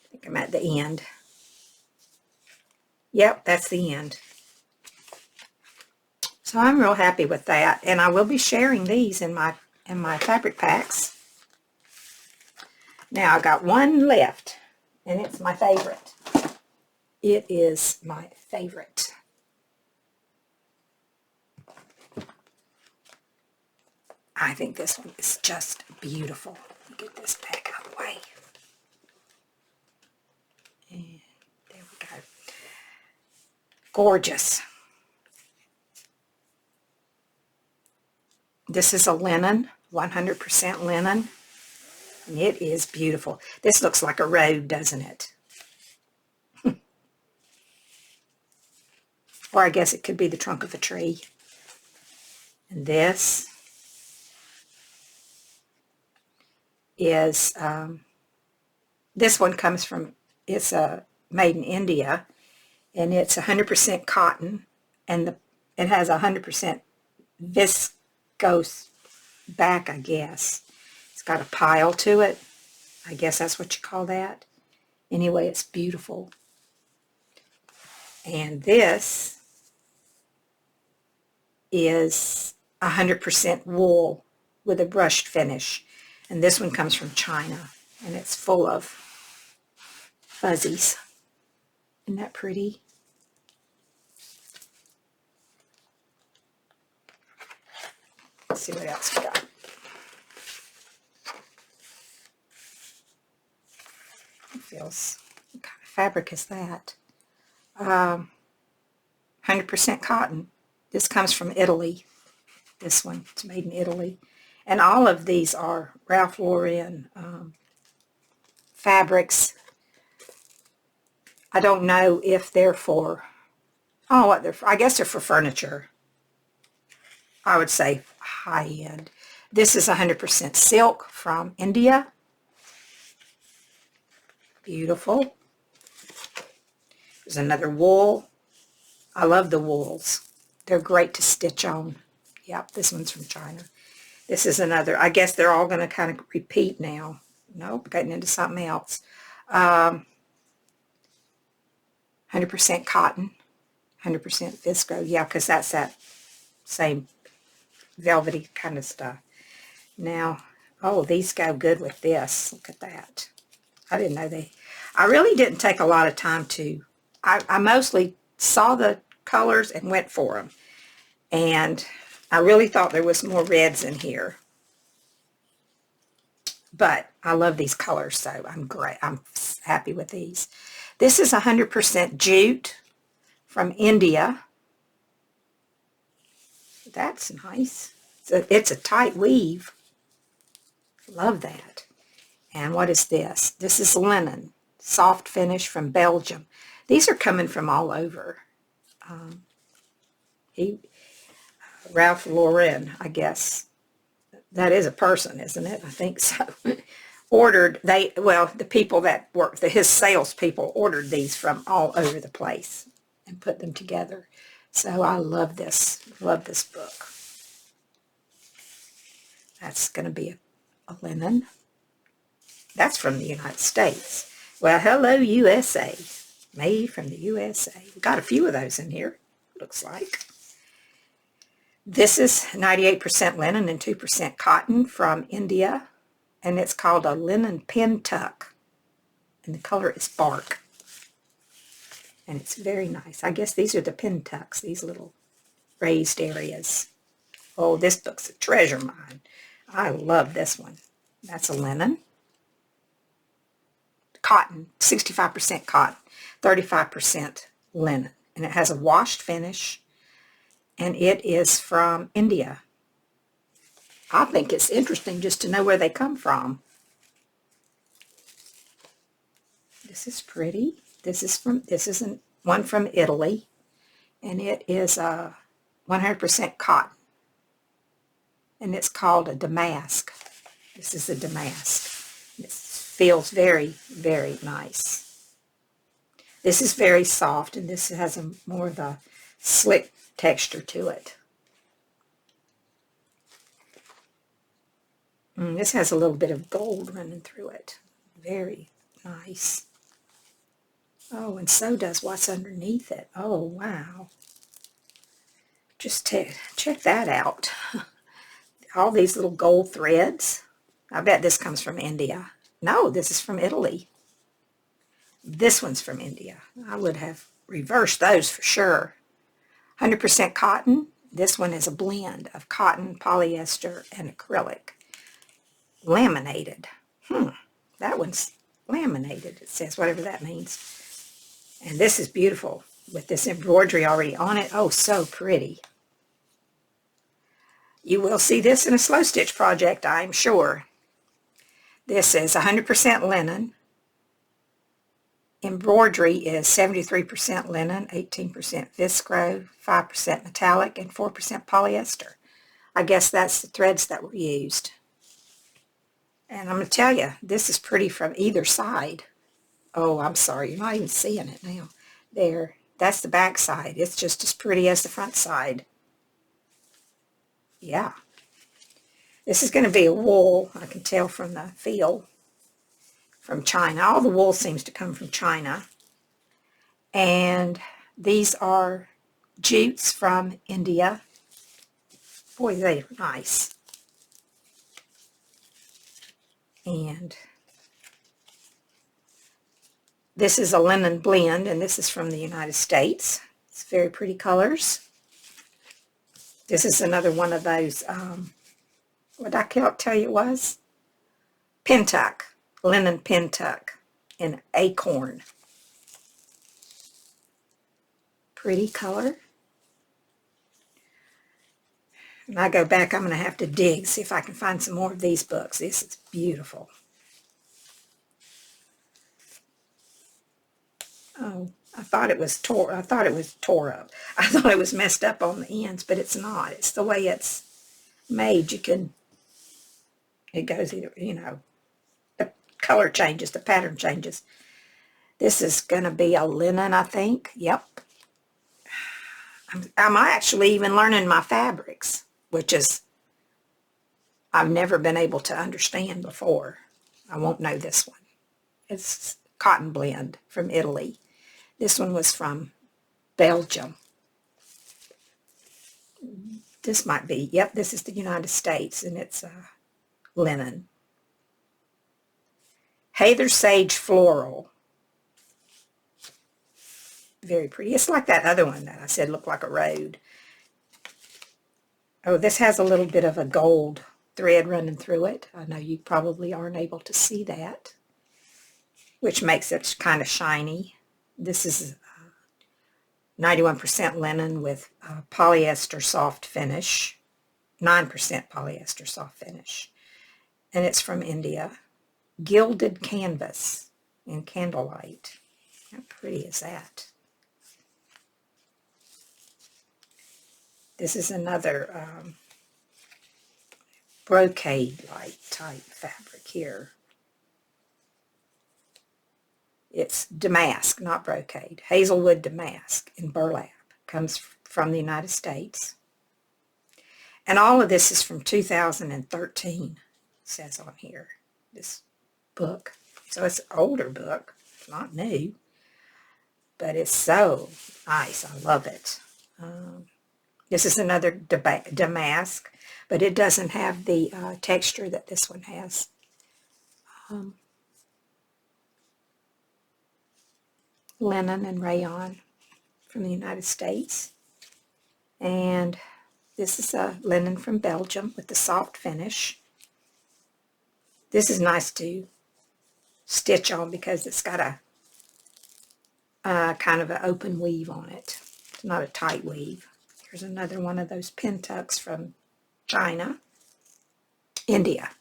[SPEAKER 1] think I'm at the end. Yep, that's the end. So I'm real happy with that, and I will be sharing these in my fabric packs. Now I got one left, and it's my favorite. It is my favorite. I think this one is just beautiful. Let me get this back out of the way. And there we go. Gorgeous. This is a linen, 100% linen. And it is beautiful. This looks like a robe, doesn't it? Or I guess it could be the trunk of a tree. And this is, this one comes from, it's made in India, and it's 100% cotton, and it has 100% viscose back, I guess. It's got a pile to it. I guess that's what you call that. Anyway, it's beautiful. And this is 100% wool with a brushed finish. And this one comes from China, and it's full of fuzzies. Isn't that pretty? Let's see what else we got. It feels, what kind of fabric is that? 100% cotton. This comes from Italy. This one, it's made in Italy. And all of these are Ralph Lauren fabrics. I don't know if they're for, oh, what they're for. I guess they're for furniture. I would say high-end. This is 100% silk from India. Beautiful. There's another wool. I love the wools. They're great to stitch on. Yep, this one's from China. This is another. I guess they're all going to kind of repeat now. Nope, getting into something else. 100% cotton, 100% visco. Yeah, because that's that same velvety kind of stuff. Now, oh, these go good with this. Look at that. I didn't know they. I really didn't take a lot of time to. I mostly saw the colors and went for them. And I really thought there was more reds in here. But I love these colors, so I'm great. I'm happy with these. This is 100% jute from India. That's nice. It's a tight weave. Love that. And what is this? This is linen. Soft finish from Belgium. These are coming from all over. Ralph Lauren, I guess. That is a person, isn't it? I think so. The people that work, his salespeople ordered these from all over the place and put them together. So I love this book. That's going to be a linen. That's from the United States. Well, hello, USA. Made from the USA. We've got a few of those in here, looks like. This is 98% linen and 2% cotton from India, and it's called a linen pin tuck, and the color is bark, and it's very nice. I guess these are the pin tucks, these little raised areas. Oh, this book's a treasure mine. I love this one. That's a linen. Cotton, 65% cotton, 35% linen, and it has a washed finish. And it is from India. I think it's interesting just to know where they come from. This is pretty. This is one from Italy, and it is 100% cotton, and it's called a damask. This is a damask. It feels very, very nice. This is very soft, and this has more of a slick texture to it. This has a little bit of gold running through it. Very nice. Oh, and so does what's underneath it. Oh, wow. Just check that out. All these little gold threads. I bet this comes from India. No, this is from Italy. This one's from India. I would have reversed those for sure. 100% cotton. This one is a blend of cotton, polyester, and acrylic. Laminated. That one's laminated, it says, whatever that means. And this is beautiful with this embroidery already on it. Oh, so pretty. You will see this in a slow stitch project, I'm sure. This is 100% linen. embroidery is 73% linen, 18% viscose, 5% metallic, and 4% polyester. I guess that's the threads that were used. And I'm going to tell you, this is pretty from either side. Oh, I'm sorry, you're not even seeing it now. There, that's the back side. It's just as pretty as the front side. Yeah. This is going to be a wool, I can tell from the feel, from China. All the wool seems to come from China. And these are jutes from India. Boy, they're nice. And this is a linen blend, and this is from the United States. It's very pretty colors. This is another one of those, what did I tell you it was? Pentuck, linen Pentuck in acorn. Pretty color. When I go back, I'm going to have to dig, see if I can find some more of these books. This is beautiful. Oh, I thought it was tore up. I thought it was messed up on the ends, but it's not. It's the way it's made. It goes either, the color changes, the pattern changes. This is going to be a linen, I think. Yep. I'm actually even learning my fabrics, which is, I've never been able to understand before. I won't know this one. It's cotton blend from Italy. This one was from Belgium. This might be, yep, this is the United States, and it's linen. Heather Sage Floral. Very pretty. It's like that other one that I said looked like a road. Oh, this has a little bit of a gold thread running through it. I know you probably aren't able to see that, which makes it kind of shiny. This is 91% linen with polyester soft finish, 9% polyester soft finish, and it's from India. Gilded canvas in candlelight. How pretty is that? This is another brocade-like type fabric here. It's damask, not brocade. Hazelwood damask in burlap. Comes from the United States. And all of this is from 2013, it says on here, this book. So it's an older book, it's not new, but it's so nice. I love it. This is another damask, but it doesn't have the texture that this one has. Linen and rayon from the United States. And this is a linen from Belgium with the soft finish. This is nice to stitch on because it's got a kind of an open weave on it. It's not a tight weave. Here's another one of those Pentucks from China. India.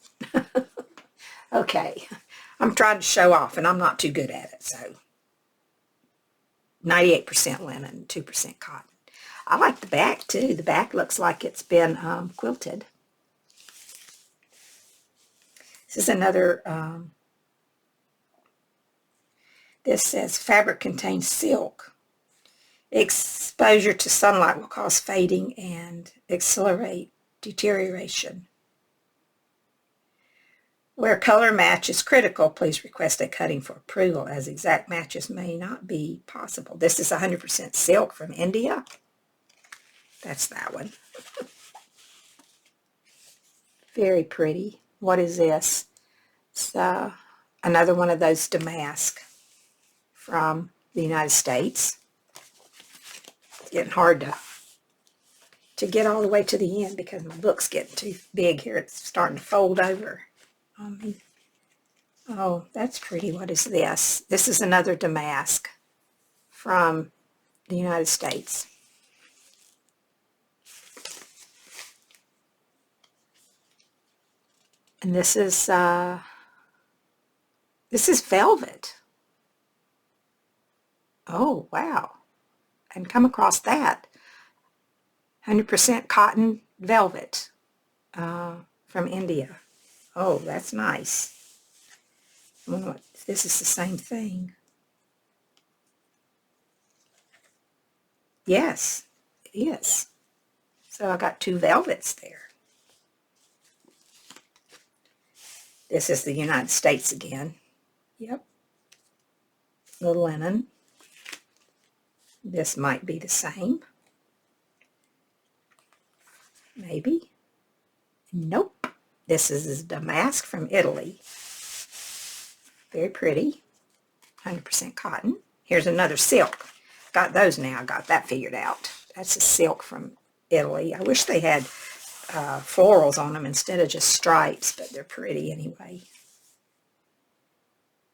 [SPEAKER 1] Okay. I'm trying to show off, and I'm not too good at it, so 98% linen, 2% cotton. I like the back, too. The back looks like it's been quilted. This is another, this says fabric contains silk. Exposure to sunlight will cause fading and accelerate deterioration. Where color match is critical, please request a cutting for approval, as exact matches may not be possible. This is 100% silk from India. That's that one. Very pretty. What is this? It's another one of those damask from the United States. It's getting hard to get all the way to the end because my book's getting too big here. It's starting to fold over. Oh, that's pretty. What is this? This is another damask from the United States. And this is velvet. Oh, wow. And come across that. 100% cotton velvet from India. Oh, that's nice. I wonder if this is the same thing. Yes, it is. So I got two velvets there. This is the United States again. Yep. The linen. This might be the same. Maybe. Nope. This is damask from Italy. Very pretty. 100% cotton. Here's another silk. Got those now. I got that figured out. That's a silk from Italy. I wish they had florals on them instead of just stripes, but they're pretty anyway.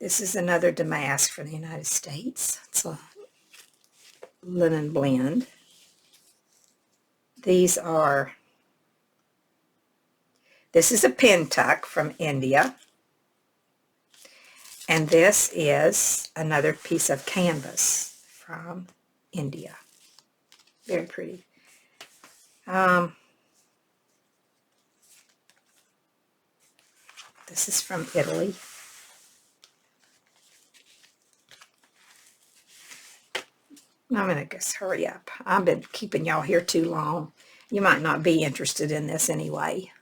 [SPEAKER 1] This is another damask from the United States. It's a linen blend. This is a pentuck from India. And this is another piece of canvas from India. Very pretty. This is from Italy. I'm going to just hurry up. I've been keeping y'all here too long. You might not be interested in this anyway.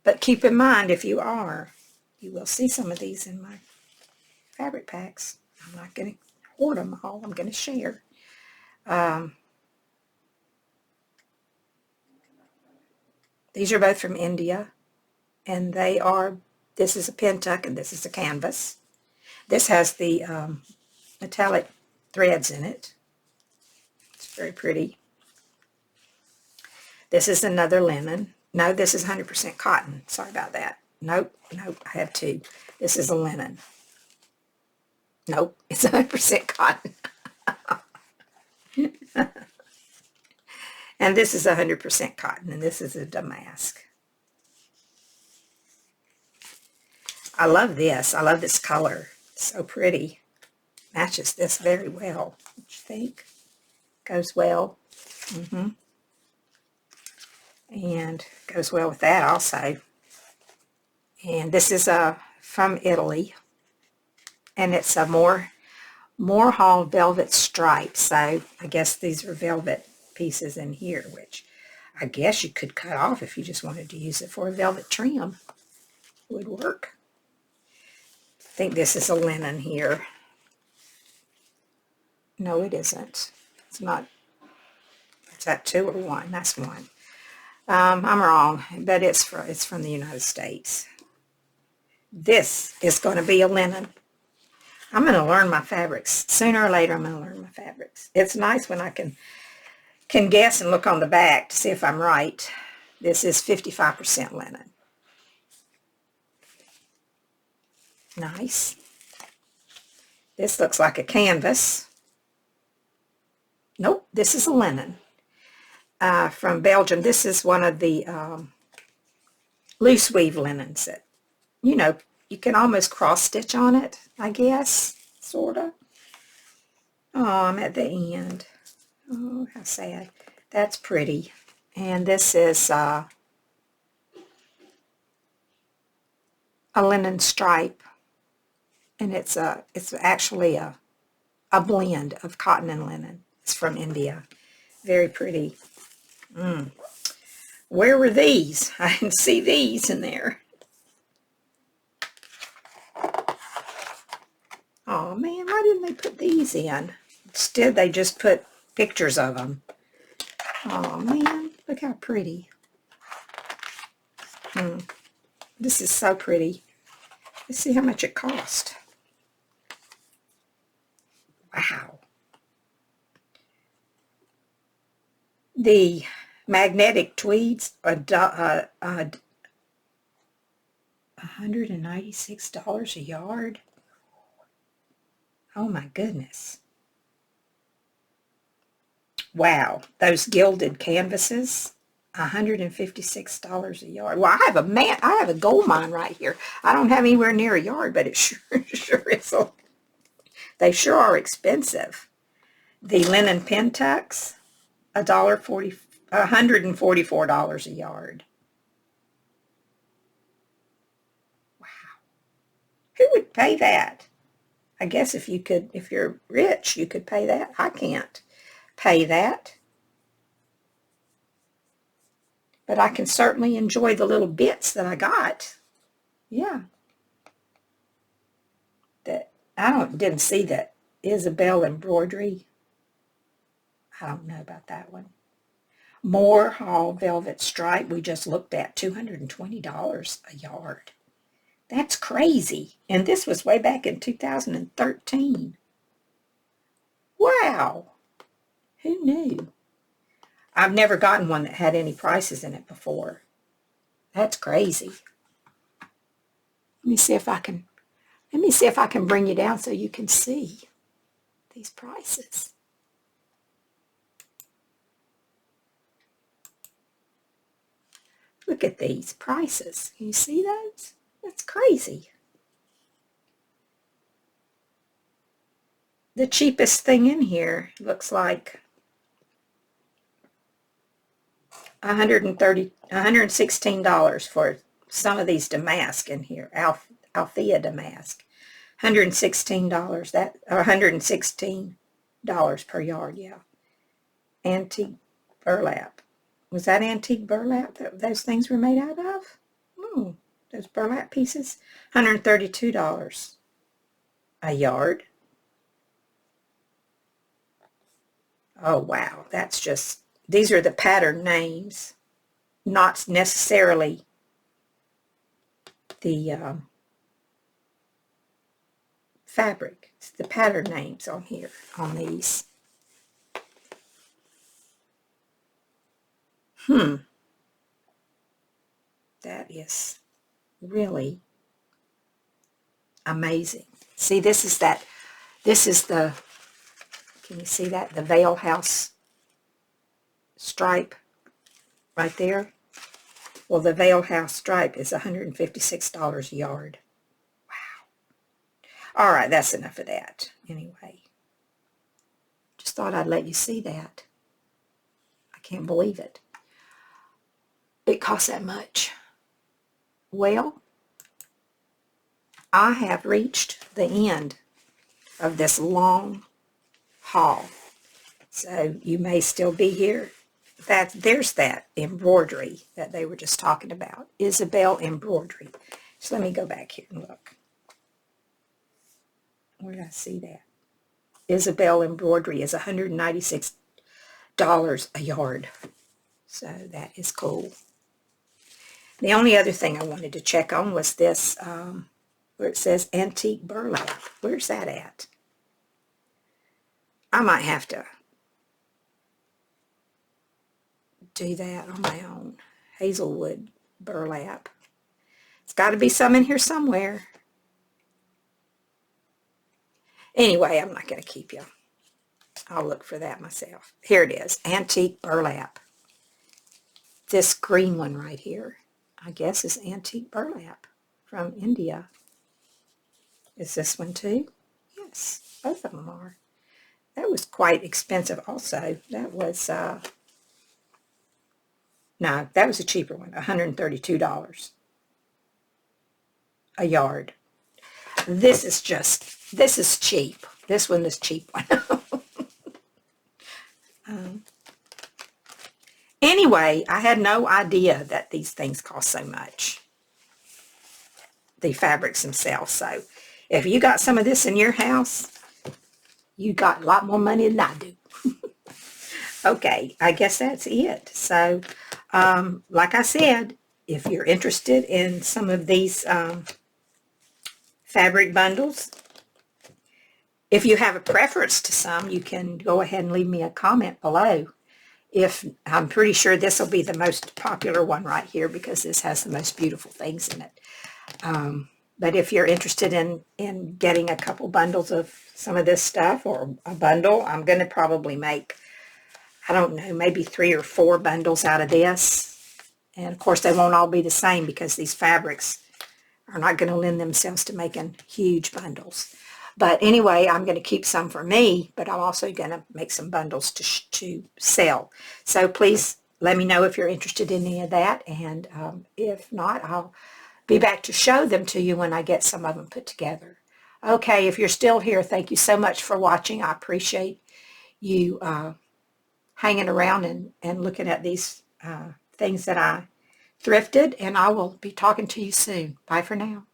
[SPEAKER 1] But keep in mind, if you are, you will see some of these in my fabric packs. I'm not going to hoard them all. I'm going to share. These are both from India. And this is a pentuck and this is a canvas. This has the metallic threads in it. It's very pretty. This is another linen. No, this is 100% cotton. Sorry about that. Nope, I have two. This is a linen. Nope, it's 100% cotton. And this is 100% cotton, and this is a damask. I love this. I love this color. It's so pretty. Matches this very well. What you think? Goes well. And goes well with that also. And this is from Italy. And it's a Moorhall velvet stripe. So I guess these are velvet pieces in here, which I guess you could cut off if you just wanted to use it for a velvet trim. Would work. I think this is a linen here. No, it isn't. It's not. Is that two or one? That's one. I'm wrong, but it's from the United States. This is going to be a linen. I'm going to learn my fabrics. Sooner or later, I'm going to learn my fabrics. It's nice when I can guess and look on the back to see if I'm right. This is 55% linen. Nice. This looks like a canvas. Nope, this is a linen from Belgium. This is one of the loose weave linens that, you know, you can almost cross stitch on it, I guess, sort of. Oh, I'm at the end. Oh, how sad. That's pretty. And this is a linen stripe. And it's actually a blend of cotton and linen. It's from India. Very pretty. Where were these? I didn't see these in there. Oh man, why didn't they put these in? Instead, they just put pictures of them. Oh man, look how pretty. This is so pretty. Let's see how much it cost. Wow. The magnetic tweeds are $196 a yard. Oh my goodness. Wow. Those gilded canvases, $156 a yard. Well, I have a gold mine right here. I don't have anywhere near a yard, but it sure is They sure are expensive. The linen pin tucks, $144 a yard. Wow. Who would pay that? I guess if you're rich, you could pay that. I can't pay that. But I can certainly enjoy the little bits that I got. Yeah. Didn't see that Isabel embroidery. I don't know about that one. Moore Hall velvet stripe we just looked at, $220 a yard. That's crazy. And this was way back in 2013. Wow. Who knew? I've never gotten one that had any prices in it before. That's crazy. Let me see if I can bring you down so you can see these prices. Look at these prices. Can you see those? That's crazy. The cheapest thing in here looks like $116 for some of these damask in here. Althea damask. $116. $116 per yard, yeah. Antique burlap. Was that antique burlap that those things were made out of? Oh, those burlap pieces. $132 a yard. Oh, wow. That's just, these are the pattern names, not necessarily the fabric. It's the pattern names on here, on these. That is really amazing. See, this is the, can you see that? The Vail House stripe right there. Well, the Vail House stripe is $156 a yard. Wow. All right, that's enough of that. Anyway, just thought I'd let you see that. I can't believe it. It costs that much. Well, I have reached the end of this long haul. So you may still be here. There's that embroidery that they were just talking about. Isabel embroidery. So let me go back here and look. Where did I see that? Isabel embroidery is $196 a yard. So that is cool. The only other thing I wanted to check on was this, where it says antique burlap. Where's that at? I might have to do that on my own. Hazelwood burlap. It's got to be some in here somewhere. Anyway, I'm not going to keep you. I'll look for that myself. Here it is, antique burlap. This green one right here, I guess, is antique burlap from India. Is this one too? Yes, both of them are. That was quite expensive also. That was, no, that was a cheaper one, $132 a yard. This is cheap. This one is cheap one. Anyway, I had no idea that these things cost so much. The fabrics themselves. So if you got some of this in your house, you got a lot more money than I do. Okay, I guess that's it. So, like I said, if you're interested in some of these fabric bundles, if you have a preference to some, you can go ahead and leave me a comment below. I'm pretty sure this will be the most popular one right here because this has the most beautiful things in it. But if you're interested in getting a couple bundles of some of this stuff or a bundle, I'm going to probably make, I don't know, maybe 3 or 4 bundles out of this. And of course they won't all be the same because these fabrics are not going to lend themselves to making huge bundles. But anyway, I'm going to keep some for me, but I'm also going to make some bundles to sell. So please let me know if you're interested in any of that. And if not, I'll be back to show them to you when I get some of them put together. Okay, if you're still here, thank you so much for watching. I appreciate you hanging around and looking at these things that I thrifted, and I will be talking to you soon. Bye for now.